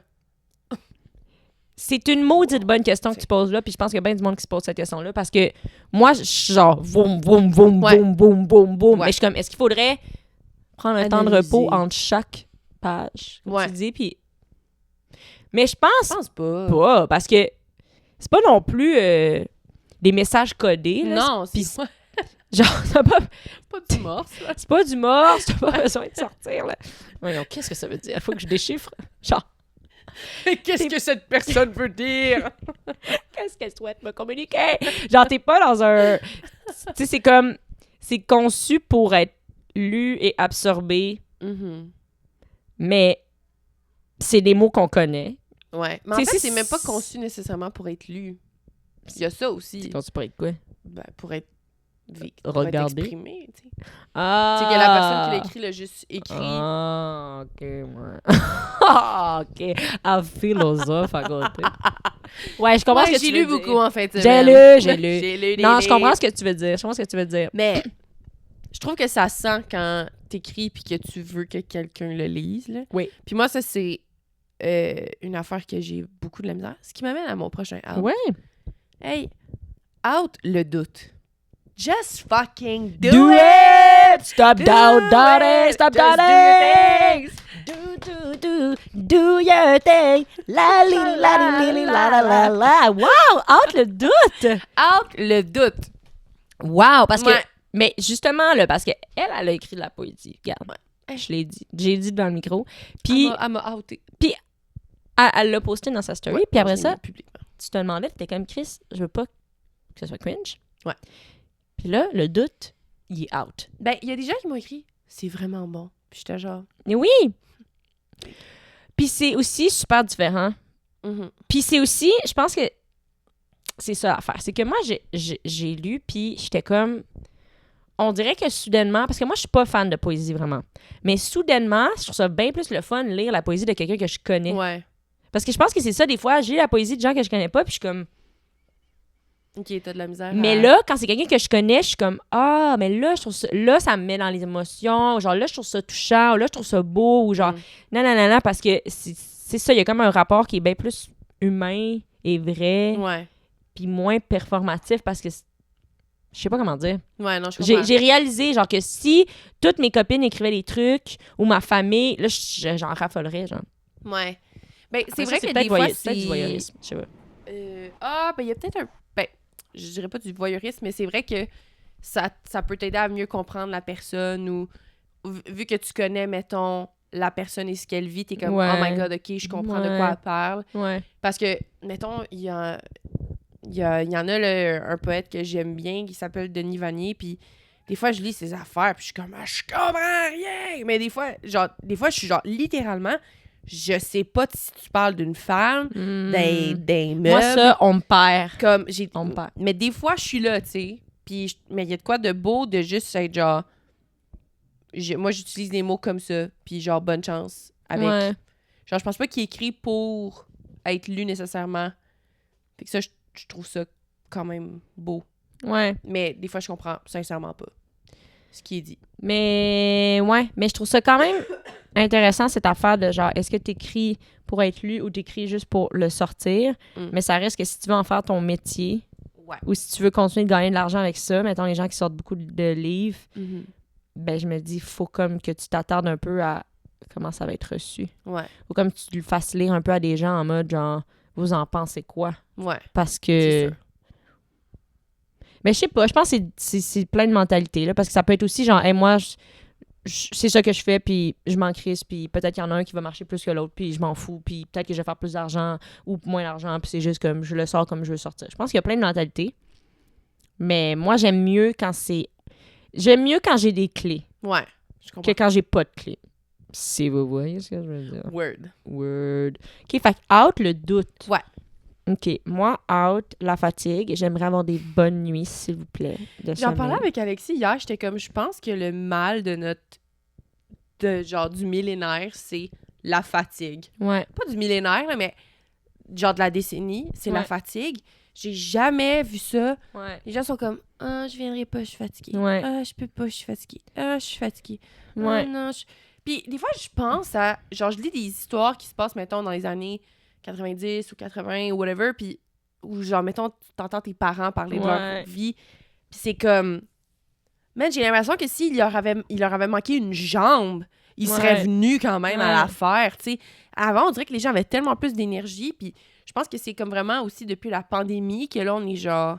C'est une maudite bonne question que tu poses là, puis je pense qu'il y a bien du monde qui se pose cette question-là, parce que moi, je suis genre, boum, boum, boum, Ouais. boum, boum, boum, boum. Ouais. Mais je suis comme, est-ce qu'il faudrait prendre un temps de Analyser. repos entre chaque page, comme Ouais. tu dis, puis... Mais je pense Je pense pas. pas, parce que c'est pas non plus des messages codés, là. Non, c'est Puis- pas, Genre, t'as pas... du morse, là. C'est pas du morse, t'as pas besoin de sortir, là. Voyons, qu'est-ce que ça veut dire? Faut que je déchiffre. Genre, Qu'est-ce que cette personne veut dire? qu'est-ce qu'elle souhaite me communiquer? Genre, t'es pas dans un... Tu sais, c'est comme... C'est conçu pour être lu et absorbé, mais c'est des mots qu'on connaît. Ouais. Mais en T'sais, fait, si c'est même pas c- conçu nécessairement pour être lu. Il y a ça aussi. C'est conçu pour être quoi? Ben, pour être... Regardé. Pour être exprimé, tu sais. Ah! Tu sais que la personne qui l'a écrit l'a juste écrit. Ah, OK, ouais. Ah, OK. Un philosophe à côté. Ouais, je comprends Ouais, ce que j'ai tu veux lu dire. beaucoup en fait. J'ai lu. J'ai lu des Non, je comprends livres. ce que tu veux dire. Je comprends ce que tu veux dire. Mais je trouve que ça sent quand t'écris puis que tu veux que quelqu'un le lise. Là. Oui. Puis moi, ça, c'est une affaire que j'ai beaucoup de la misère. Ce qui m'amène à mon prochain out. Ouais. Hey, out le doute. Just fucking do, Do it! it! Stop Do doubting! it! Stop Just doubting! do Do your thing! La li la li li la la la la! Wow! Out le doute! Out le doute. Wow! Parce que... Ouais. Mais justement, là, parce qu'elle a écrit de la poésie. Regarde. Ouais. Je l'ai dit. J'ai dit devant le micro. Puis, Elle m'a outé. elle l'a posté dans sa story. Ouais, puis après je l'ai ça, mis publiquement. tu te demandais, t'étais comme Chris, je veux pas que ce soit cringe. Ouais. Puis là, le doute, il est out. Ben, il y a des gens qui m'ont écrit c'est vraiment bon. Puis j'étais genre... Mais oui! Puis c'est aussi super différent. Mhm. Puis c'est aussi, je pense que c'est ça l'affaire. C'est que moi, j'ai lu, puis j'étais comme... On dirait que soudainement... Parce que moi, je suis pas fan de poésie, vraiment. Mais soudainement, je trouve ça bien plus le fun de lire la poésie de quelqu'un que je connais. Ouais. Parce que je pense que c'est ça, des fois, j'ai la poésie de gens que je connais pas, puis je suis comme... OK, t'as de la misère. Mais là, quand c'est quelqu'un que je connais, je suis comme ah, mais là, je trouve ça, là, ça me met dans les émotions. Genre là, je trouve ça touchant. Ou là, je trouve ça beau. Ou genre, non, non, non, non, parce que c'est ça, il y a comme un rapport qui est bien plus humain et vrai, Ouais. puis moins performatif parce que je sais pas comment dire. Ouais, non, je comprends. J'ai réalisé, genre, que si toutes mes copines écrivaient des trucs ou ma famille, là, j'en raffolerais, genre. Ouais. Ben, c'est Après vrai ça, que peut-être des fois, peut-être du voyeurisme, je sais pas. ben, il y a peut-être un... Ben, je dirais pas du voyeurisme, mais c'est vrai que ça peut t'aider à mieux comprendre la personne ou... Vu que tu connais, mettons, la personne et ce qu'elle vit, t'es comme, Ouais. oh my God, OK, je comprends de Ouais. quoi elle parle. Ouais. Parce que, mettons, il y en a un poète que j'aime bien qui s'appelle Denis Vanier, puis des fois, je lis ses affaires, puis je suis comme, ah, je comprends rien! Mais des fois, je suis genre, littéralement, je sais pas si tu parles d'une femme, d'un meuble. Moi, ça, on me perd. Comme, On me perd. mais des fois, je suis là, tu sais, puis mais il y a de quoi de beau de juste être genre... Moi, j'utilise des mots comme ça, puis genre, bonne chance avec... Ouais. Genre, je pense pas qu'il est écrit pour être lu nécessairement. Fait que ça, je trouve ça quand même beau. Ouais. Mais des fois, je comprends sincèrement pas ce qui est dit. Mais ouais, mais je trouve ça quand même intéressant cette affaire de genre est-ce que t'écris pour être lu ou t'écris juste pour le sortir. Mais ça reste que si tu veux en faire ton métier Ouais. ou si tu veux continuer de gagner de l'argent avec ça, mettons les gens qui sortent beaucoup de livres, ben je me dis faut comme que tu t'attardes un peu à comment ça va être reçu. Ouais. Faut comme tu le fasses lire un peu à des gens en mode genre vous en pensez quoi? Ouais. Parce C'est que sûr. mais je sais pas, je pense que c'est plein de mentalités là parce que ça peut être aussi genre hey, moi c'est ça que je fais, puis je m'en crisse, puis peut-être qu'il y en a un qui va marcher plus que l'autre, puis je m'en fous, puis peut-être que je vais faire plus d'argent ou moins d'argent, puis c'est juste comme je le sors comme je veux sortir. Je pense qu'il y a plein de mentalités, mais moi, j'aime mieux quand j'ai des clés Ouais. Je que comprends. quand j'ai pas de clés. Si vous voyez ce que je veux dire. Word. Word. OK, fait que out le doute. Ouais. OK, moi, out la fatigue. J'aimerais avoir des bonnes nuits, s'il vous plaît. J'en parlais avec Alexis hier, j'étais comme, je pense que le mal genre du millénaire, c'est la fatigue. Ouais. Pas du millénaire, là, mais genre de la décennie, c'est la Ouais. fatigue. J'ai jamais vu ça. Ouais. Les gens sont comme, ah, je viendrai pas, je suis fatiguée. Ouais. Ah, je peux pas, je suis fatiguée. Ah, je suis fatiguée. Ah, Ouais. non, Puis des fois, je pense à, genre, je lis des histoires qui se passent, mettons, dans les années 90 ou 80 ou whatever, puis où, genre, mettons, tu t'entends tes parents parler de Ouais. leur vie, puis c'est comme... Man, j'ai l'impression que s'il leur avait manqué une jambe, ils seraient venus quand même à la faire, tu sais. Avant, on dirait que les gens avaient tellement plus d'énergie, puis je pense que c'est comme vraiment aussi depuis la pandémie que là, on est genre...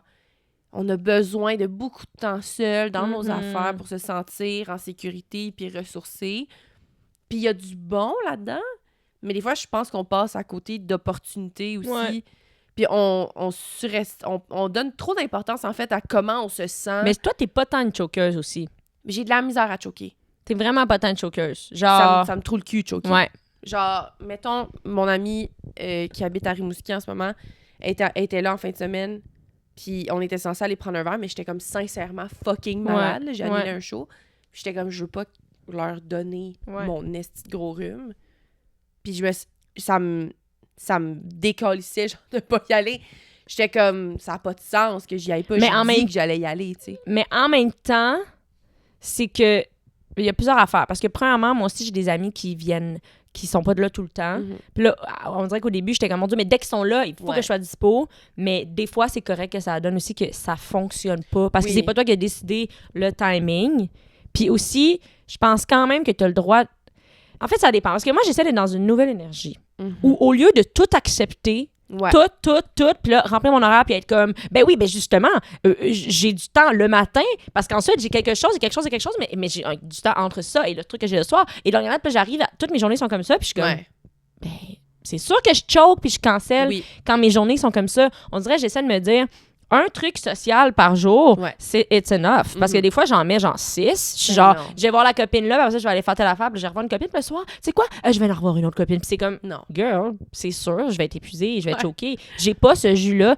On a besoin de beaucoup de temps seul dans nos affaires pour se sentir en sécurité puis ressourcé. Puis il y a du bon là-dedans, mais des fois, je pense qu'on passe à côté d'opportunités aussi. Ouais. Puis on donne trop d'importance, en fait, à comment on se sent. Mais toi, t'es pas tant une chokeuse aussi. J'ai de la misère à choquer. T'es vraiment pas tant une chokeuse. Genre... Ça me trouve le cul de choquer. Ouais. Genre, mettons, mon amie qui habite à Rimouski en ce moment, elle était là en fin de semaine, puis on était censé aller prendre un verre, mais j'étais comme sincèrement fucking malade. là. J'ai annulé un show. Puis j'étais comme, je veux pas leur donner mon esti de gros rhume. Puis ça me décalissait, genre, de pas y aller. J'étais comme, ça a pas de sens que j'y aille pas. Mais J'ai dit que j'allais y aller, tu sais. Mais en même temps, c'est que il y a plusieurs affaires. Parce que premièrement, moi aussi, j'ai des amis qui sont pas de là tout le temps. Puis là, on dirait qu'au début, j'étais comme, mon Dieu, mais dès qu'ils sont là, il faut que je sois dispo. Mais des fois, c'est correct que ça donne aussi que ça fonctionne pas. Parce que c'est pas toi qui as décidé le timing. Puis aussi, je pense quand même que tu as le droit... En fait, ça dépend. Parce que moi, j'essaie d'être dans une nouvelle énergie. Où au lieu de tout accepter, tout, puis là, remplir mon horaire, puis être comme, ben oui, ben justement, j'ai du temps le matin, parce qu'ensuite, j'ai quelque chose, mais j'ai du temps entre ça et le truc que j'ai le soir. Et là, puis j'arrive, toutes mes journées sont comme ça, puis je suis comme, ben, c'est sûr que je choke, puis je cancelle quand mes journées sont comme ça. On dirait, j'essaie de me dire, un truc social par jour, Ouais. c'est it's enough. Parce que Mhm. des fois, j'en mets genre 6. Je suis Ben genre, non. je vais voir la copine là, puis après ça, je vais aller faire telle affaire, puis je vais revoir une copine, puis le soir, tu sais quoi? Je vais en revoir une autre copine. Puis c'est comme, Non. girl, c'est sûr, je vais être épuisée, je vais être Ouais. choquée. J'ai pas ce jus-là.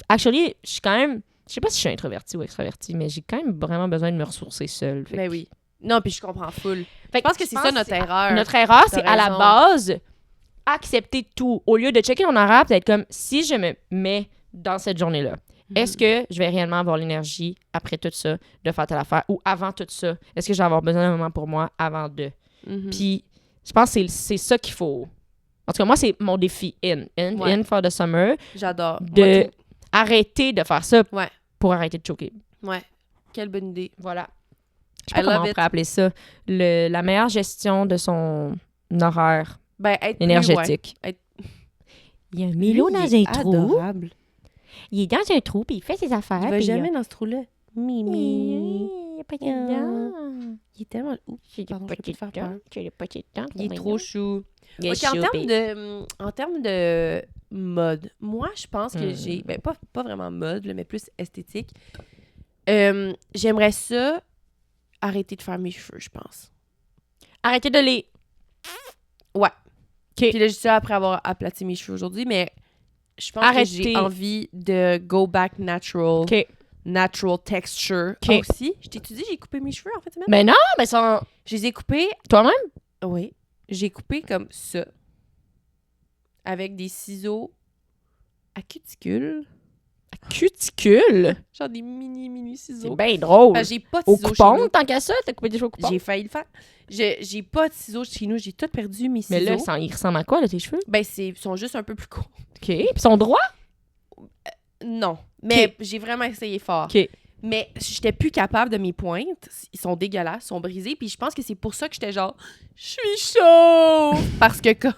Actually, je suis quand même, je sais pas si je suis introvertie ou extravertie, mais j'ai quand même vraiment besoin de me ressourcer seule. Fait que- Ben oui. Non, puis je comprends full. Fait Je pense que c'est ça notre erreur. Notre erreur, T'as c'est à la raison. base, accepter tout. Au lieu de checker mon horaire, peut-être comme, si je me mets dans cette journée-là, est-ce que je vais réellement avoir l'énergie, après tout ça, de faire telle affaire, ou avant tout ça? Est-ce que je vais avoir besoin d'un moment pour moi avant de? Mhm. Puis, je pense que c'est ça qu'il faut. En tout cas, moi, c'est mon défi Ouais. in for the summer, J'adore. de Moi, tout. arrêter de faire ça Ouais. pour arrêter de choquer. Ouais. Quelle bonne idée. Voilà. Je I sais pas comment love on it. pourrait appeler ça. La meilleure gestion de son horaire Ben, être plus, énergétique. ouais. Être- Il y a un Lui, Milo dans il est un trou. adorable. Il est dans un trou, puis il fait ses affaires. Il va puis jamais dans ce trou-là. Mimi. Il n'y a pas de Ah. dents. Il est tellement... Oups, J'ai des pardon, je peux petites te faire dents. peur. J'ai des petites dents. Il est trop chou. Il est Ok, en choupi. termes de mode, moi, je pense que Hmm. j'ai... Ben, pas vraiment mode, là, mais plus esthétique. J'aimerais ça arrêter de faire mes cheveux, je pense. Arrêtez de les... Ouais. Ok. Puis là, je dis ça après avoir aplati mes cheveux aujourd'hui, mais je pense Arrêtez. que j'ai envie de go back natural. OK. Natural texture. Ok. Aussi, je t'ai dit, j'ai coupé mes cheveux en fait. Mais non, mais sans... Je les ai coupés, Toi-même? oui, j'ai coupé comme ça. Avec des ciseaux à cuticule. Cuticule? Genre des mini C'est ciseaux. bien drôle. Enfin, j'ai pas de Au ciseaux coupon, chez nous. tant qu'à ça, t'as coupé des cheveux au coupon? J'ai failli le faire. J'ai pas de ciseaux chez nous. J'ai tout perdu mes ciseaux. Mais là, ils ressemblent à quoi, là, tes cheveux? Ben, ils sont juste un peu plus courts. OK. Puis ils sont droits? Non. Mais Ok. j'ai vraiment essayé fort. OK. Mais j'étais plus capable de mes pointes. Ils sont dégueulasses, ils sont brisés. Puis je pense que c'est pour ça que j'étais genre, je suis chaud! Parce que quand.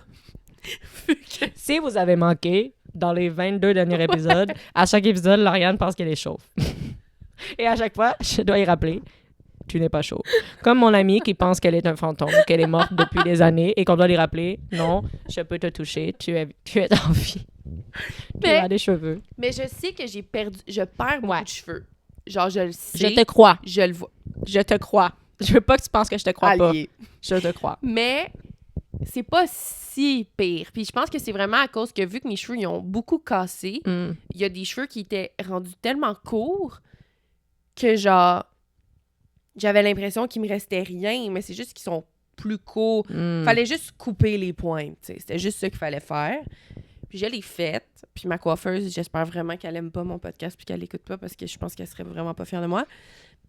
Si vous avez manqué, dans les 22 derniers épisodes, à chaque épisode, Lauriane pense qu'elle est chauve. Et à chaque fois, je dois y rappeler, tu n'es pas chauve. Comme mon amie qui pense qu'elle est un fantôme, qu'elle est morte depuis des années et qu'on doit lui rappeler, non, je peux te toucher, tu es en vie. Tu Mais- as des cheveux. Mais je sais que je perds beaucoup Ouais. de cheveux. Genre, je le sais. Je te crois. Je le vois. Je te crois. Je veux pas que tu penses que je te crois Allié. pas. Je te crois. Mais c'est pas si pire. Puis je pense que c'est vraiment à cause que vu que mes cheveux ils ont beaucoup cassé, Mm. il y a des cheveux qui étaient rendus tellement courts que genre j'avais l'impression qu'il me restait rien, mais c'est juste qu'ils sont plus courts. Mm. Fallait juste couper les pointes, tu sais. C'était juste ça qu'il fallait faire. Puis je l'ai faite. Puis ma coiffeuse, j'espère vraiment qu'elle aime pas mon podcast puis qu'elle l'écoute pas parce que je pense qu'elle serait vraiment pas fière de moi.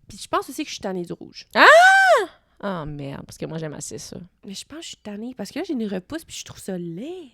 Puis je pense aussi que je suis tannée du rouge. Ah merde, parce que moi j'aime assez ça. Mais je pense que je suis tannée parce que là, j'ai une repousse puis je trouve ça laid.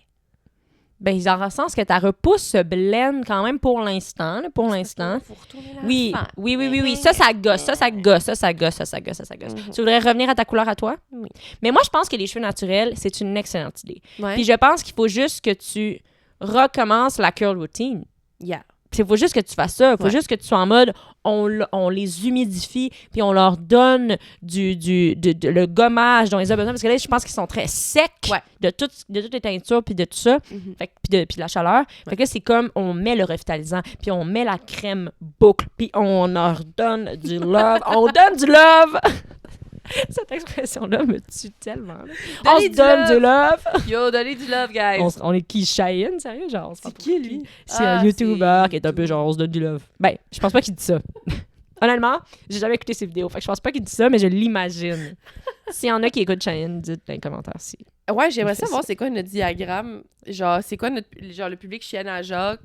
Ben, dans le sens que ta repousse se blende quand même pour l'instant. Là, pour l'instant. Faut retourner la Oui, face. oui. Ça gosse, ça gosse. Mhm. Tu voudrais revenir à ta couleur à toi? Oui. Mais moi, je pense que les cheveux naturels, c'est une excellente idée. Ouais. Puis je pense qu'il faut juste que tu recommences la curl routine. Yeah. Il faut juste que tu fasses ça. Il faut Ouais. juste que tu sois en mode, on les humidifie, puis on leur donne le gommage dont ils ont besoin. Parce que là, je pense qu'ils sont très secs Ouais. de toutes les teintures, puis de tout ça. Mhm. Fait que- puis de la chaleur. Fait que là, c'est comme on met le revitalisant, puis on met la crème boucle, puis on leur donne du love. On donne du love! Cette expression-là me tue tellement. Là. On Donnez se du donne love. du love! Yo, donnez du love, guys. On est qui? Cheyenne, sérieux? Genre, on se C'est rend qui, pas lui? C'est Ah, un YouTuber c'est qui est un peu genre, on se donne du love. Ben, je pense pas qu'il dit ça. Honnêtement, j'ai jamais écouté ses vidéos. Fait que je pense pas qu'il dit ça, mais je l'imagine. S'il y en a qui écoutent Cheyenne, dites dans les commentaires si. Ouais, j'aimerais Il fait savoir ça. c'est quoi notre diagramme. Genre, c'est quoi genre le public Cheyenne à Jacques,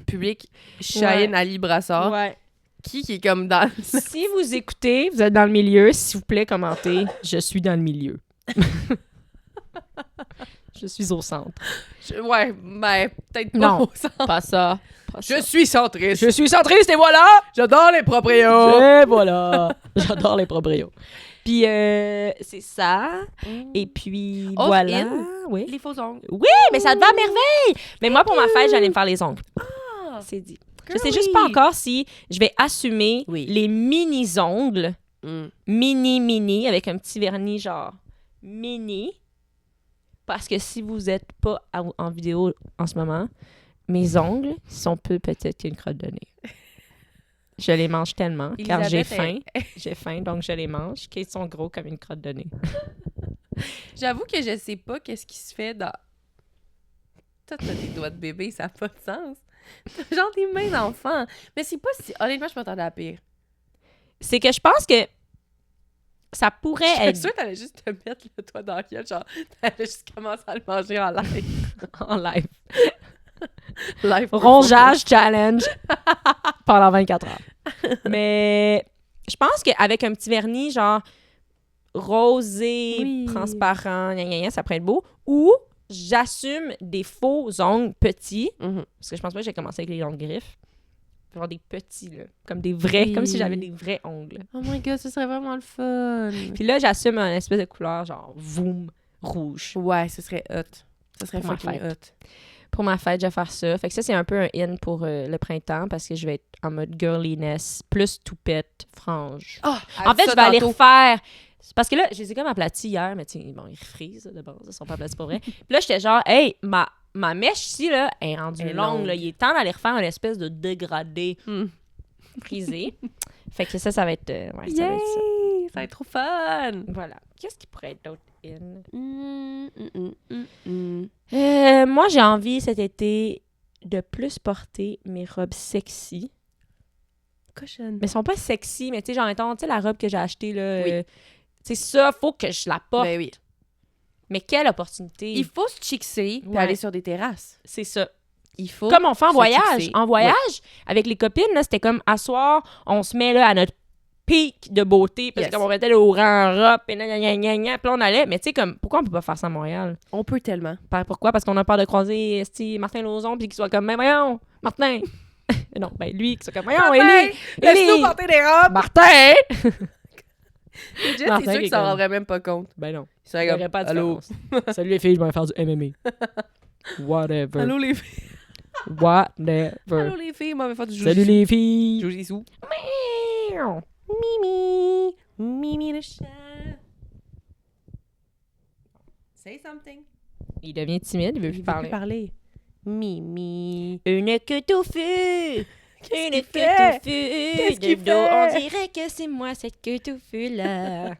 public Cheyenne à Brassard, Ouais. qui est comme dans... Si vous écoutez, vous êtes dans le milieu, s'il vous plaît, commentez. Je suis dans le milieu. Je suis au centre. Ouais, mais peut-être pas Non. au centre. Pas ça. Pas ça. Je suis centriste. Je suis centriste et voilà! J'adore les proprios. Et voilà! J'adore les proprios. Puis, c'est ça. Et puis, Off voilà. in. Oui. Les faux ongles. Oui, mais ça te va à merveille! Mais moi, pour ma fête, j'allais me faire les ongles. Ah, C'est dit. Je sais juste pas encore si je vais assumer Oui. les mini-ongles, Mm. mini, avec un petit vernis genre mini. Parce que si vous êtes pas en vidéo en ce moment, mes ongles sont plus petites qu'une crotte de nez. Je les mange tellement, car j'ai faim. J'ai faim, donc je les mange, qu'ils sont gros comme une crotte de nez. J'avoue que je sais pas qu'est-ce qui se fait dans... Toi, t'as des doigts de bébé, ça n'a pas de sens. T'as genre des mains d'enfant. Mais c'est pas si... Honnêtement, je m'attendais à pire. C'est que je pense que ça pourrait Je suis être sûre que t'allais juste te mettre le doigt dans la gueule, genre, t'allais juste commencer à le manger en live. en live. Live Rongeage challenge pendant 24 heures. Mais je pense qu'avec un petit vernis, genre rosé, Oui. transparent, gna, gna, gna, ça pourrait être beau. Ou j'assume des faux ongles petits, Mhm. parce que je pense pas que j'ai commencé avec les longues griffes. Genre des petits, là, comme des vrais, Oui. comme si j'avais des vrais ongles. Oh my god, ce serait vraiment le fun. Puis là, j'assume une espèce de couleur genre voum, rouge. Ouais, ce serait hot. Ce serait Pour ma fucking fête. hot. Pour ma fête, je vais faire ça. Fait que ça, c'est un peu un in pour le printemps parce que je vais être en mode girliness, plus toupette, frange. Ah, En fait, je vais aller refaire. C'est parce que là, je les ai comme aplatis hier, mais tu sais, bon, ils refrisent de base, ils sont pas aplatis pour vrai. Puis là, j'étais genre, hey, ma mèche ici, là, est rendue Elle est longue. longue. Là. Il est temps d'aller refaire une espèce de dégradé frisé. Fait que ça va être. Ouais, ça va être ça. Yay! Ça va être trop fun! Voilà. Qu'est-ce qui pourrait être d'autre in? Mm. Moi, j'ai envie cet été de plus porter mes robes sexy. Cochonne. Mais elles sont pas sexy, mais tu sais, genre, mettons, tu sais, la robe que j'ai achetée, là. Oui. Tu sais, ça, faut que je la porte. Ben oui. Mais quelle opportunité! Il faut se chixer puis Ouais. aller sur des terrasses. C'est ça. Il faut. Comme on fait en se voyage. fixer. En voyage, avec les copines, là, c'était comme, à soir, on se met là à notre pic de beauté, parce Yes. qu'on mettait le orange en robe, et gna, puis là, on allait. Mais tu sais, comme, pourquoi on peut pas faire ça à Montréal? On peut tellement. Pourquoi? Parce qu'on a peur de croiser esti, Martin Lauzon, puis qu'il soit comme, mais voyons, Martin! Non, ben lui, qu'il soit comme, voyons, Élie! Laisse-nous porter des robes! Martin! Legit, Martin c'est sûr qui qu'ils est s'en comme- rendraient même pas compte. Ben non. Ils seraient Il n'y comme, aurait pas de allô? différence. Salut les filles, je vais faire du MMA. Whatever. Allô les filles? Whatever. Allô les filles? Moi, je vais faire du Salut les filles! Jujitsu. Miaou. Mimi. Mimi le chat. Say something. Il devient timide, il veut Il plus veut parler. plus parler. Mimi. Une queue touffue! Une qu'il queue fait? touffue! Qu'est-ce De qu'il dos, fait? on dirait que c'est moi cette queue touffue-là.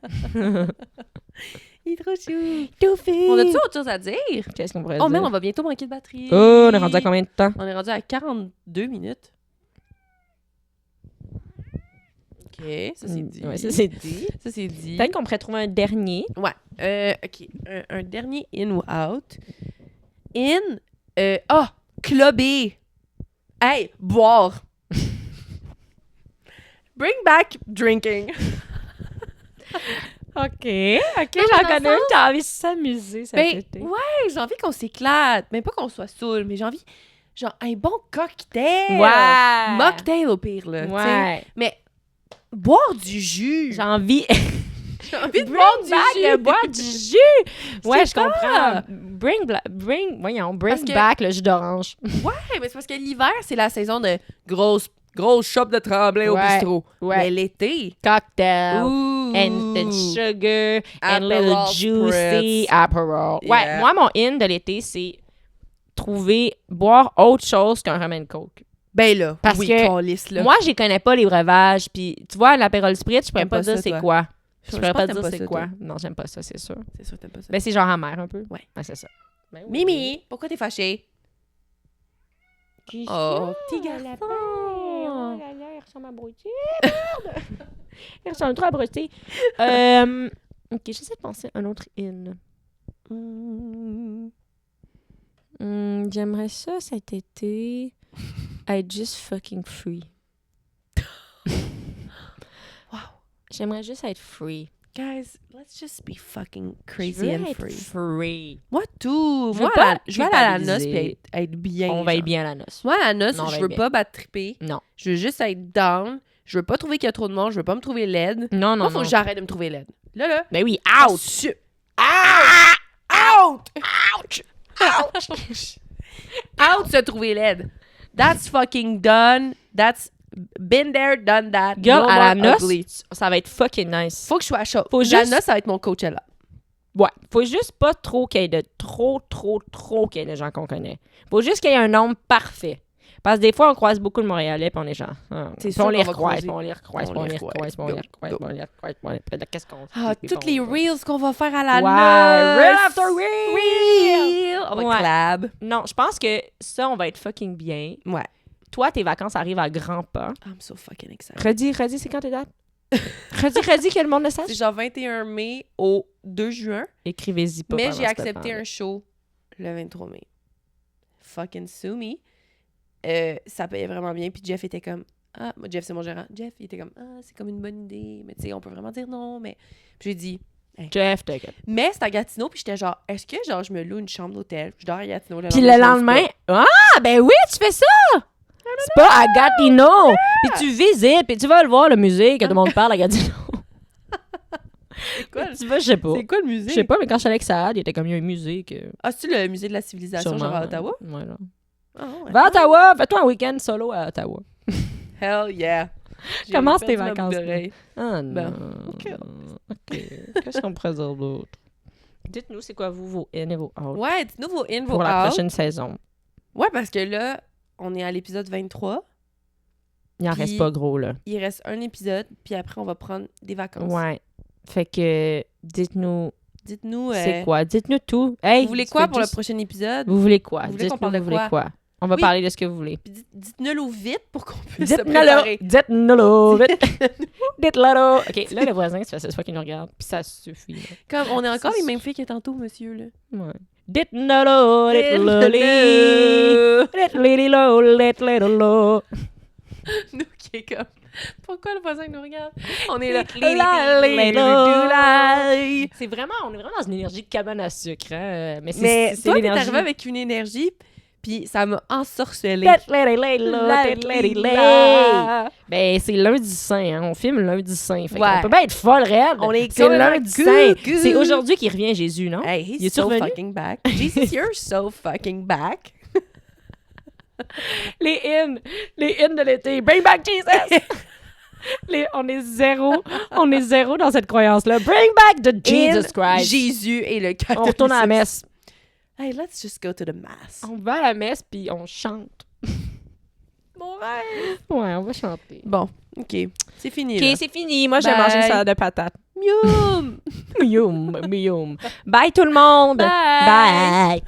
Il est trop chou. Touffue! On a-tu autre chose à dire? Qu'est-ce qu'on pourrait Oh dire? merde, on va bientôt manquer de batterie. Oh, on est rendu à combien de temps? On est rendu à 42 minutes. OK, ça c'est dit. Ouais, ça c'est dit. Ça c'est dit. Peut-être qu'on pourrait trouver un dernier. Ouais. OK. Un dernier in ou out. In. Clubber. Hey, boire. Bring back drinking. OK, mais j'en dans connais le une qui a envie de s'amuser cet Ben, été. ouais, j'ai envie qu'on s'éclate. Mais pas qu'on soit saoul, mais j'ai envie. Genre, un bon cocktail. Ouais! Mocktail au pire, là. tu sais. Ouais! Mais boire du jus. J'ai envie... J'ai envie de Bring boire du back jus. le boire du jus! Ouais, je pas. comprends. Bring Parce que- back le jus d'orange. Ouais, mais c'est parce que l'hiver, c'est la saison de grosse shop de Tremblay au Ouais, bistrot. ouais. Mais l'été. Cocktail. Ouh. And sugar. And Aperol little juicy. spritz. Aperol. Ouais, Yeah. moi, mon in de l'été, c'est boire autre chose qu'un rum and coke. Ben là, Parce oui, que câlisse, là. Moi, je connais pas les breuvages. Puis, tu vois, l'Aperol Spritz, je pourrais T'aimes pas pas dire ça, c'est toi? quoi. Je Je pourrais pense pas que dire t'aimes pas c'est ça, quoi. toi. Non, j'aime pas ça, c'est sûr. C'est sûr que t'aimes pas ça. Ben, c'est genre amer un peu. Ouais. C'est ça. Ben oui. Mimi, pourquoi t'es fâchée? Qui Oh, ça? petit garçon. Lapin. Oh là là, il ressemble à Brutti. Merde! Il ressemble trop à Brutti. Ok, j'essaie de penser à un autre in. J'aimerais ça cet été être juste fucking free. Wow. J'aimerais juste être free. Guys, let's just be fucking Je crazy veux and être free. free. Moi, tout. Je veux Moi, pas je veux aller à la noce culpabiliser. et être bien. On va être genre. bien à la noce. Moi, à la noce, Non, on va je être veux bien. pas battre triper. Non. Je veux juste être down. Je veux pas trouver qu'il y a trop de monde. Je veux pas me trouver laide. Non, non, Moi, faut non. que j'arrête de me trouver laide. Là. Ben oui, out! Out! Out! Ouch! Ouch! Out se trouver laide. That's fucking done. That's been there, done that. Girl, No à la more noce, ugly. ça va être fucking nice. Faut que je sois chaud. Faut La juste- noce, ça va être mon Coachella. Ouais, faut juste pas trop qu'il y ait de trop qu'il y ait de gens qu'on connaît. Faut juste qu'il y ait un nombre parfait. Parce que des fois, on croise beaucoup de Montréalais, puis on est genre... C'est puis sûr on les qu'on va recroise, croiser. puis on les recroise, puis on les recroise, puis on les recroise, puis on les recroise, puis on les recroise. Qu'est-ce qu'on Ah, fait? toutes les reels qu'on va faire à la Ouais, reel noce. after reel! On va Ouais. collab. Non, je pense que ça, on va être fucking bien. Ouais. Toi, tes vacances arrivent à grands pas. I'm so fucking excited. Redis, c'est quand tes dates? redis que le monde le sache. C'est genre 21 mai au 2 juin. Écrivez-y pas Mais pendant j'ai ce accepté temps-là. un show le 23 mai. Fucking sue me. Ça payait vraiment bien. Puis Jeff était comme... Ah, moi, Jeff, c'est mon gérant. Jeff, il était comme... Ah, c'est comme une bonne idée. Mais tu sais, on peut vraiment dire non. Mais... Puis j'ai dit... Jeff, t'inquiète. Mais c'est à Gatineau. Puis j'étais genre... Est-ce que genre je me loue une chambre d'hôtel? Puis je dors à Gatineau. Puis le lendemain... Ah, ben oui, tu fais ça! C'est pas à Gatineau! Puis tu visites, puis tu vas le voir, le musée, que tout le monde parle à Gatineau. C'est quoi, Tu vas, je sais pas. c'est quoi le musée? Je sais pas, mais quand je suis allée avec Saad, il était comme il y a un musée que... Ah, c'est-tu le musée de la civilisation genre à Ottawa? Ouais, genre. Ah, ouais. Va à Ottawa! Fais-toi un week-end solo à Ottawa. Hell yeah! J'ai Commence tes perdu ma boucle vacances, d'oreille. Ah non. Bon. OK. Qu'est-ce qu'on pourrait dire d'autre? Dites-nous, c'est quoi vos in et vos out Ouais, dites-nous vos in, vos pour la out. prochaine saison? Ouais, parce que là, on est à l'épisode 23. Il en Puis- reste pas gros, là. Il reste un épisode, puis après, on va prendre des vacances. Ouais. Fait que, dites-nous, Dites-nous... c'est quoi? Dites-nous tout. Hey, Vous voulez tu quoi fais pour le juste- prochain épisode? Vous voulez quoi? Vous voulez qu'on Dites-nous, parle de vous voulez quoi? quoi? On va Oui. parler de ce que vous voulez. Puis dites-nous-le vite pour qu'on puisse se Dites-nous-le! préparer. Dites-nous-le! Vite! Dites-le! OK, là, le voisin, c'est pas qu'il nous regarde. Puis ça suffit. Là. Comme, on est encore C'est les mêmes filles que tantôt, monsieur, là. Ouais. Dites-nous-le! Dites-le! Dites-le! Dites-le! Nous qui est comme... Pourquoi le voisin nous regarde? On est là. C'est vraiment, on est vraiment dans une énergie de cabane à sucre. Hein? Mais Mais c'est toi, t'es l'énergie. arrivé avec une énergie, puis ça m'a ensorcelée. Ben, c'est lundi saint, hein. On filme lundi saint. Fait Ouais. qu'on peut bien être folle, raide. On est C'est comme lundi un saint. coucou. C'est aujourd'hui qu'il revient, Jésus, non? Hey, Il he's est-tu so revenu? fucking back. Jesus, you're so fucking back. Les hymnes de l'été. Bring back Jesus! on est zéro dans cette croyance-là. Bring back the Jesus In Christ. Jésus et le On retourne à la messe. Hey, let's just go to the mass. On va à la messe puis on chante. Mon rêve. Ouais, on va chanter. Bon, OK. C'est fini, OK, là. c'est fini. Moi, j'ai Bye. mangé une salade de patates. Miaum. Miaum, miaum. Bye tout le monde. Bye. Bye.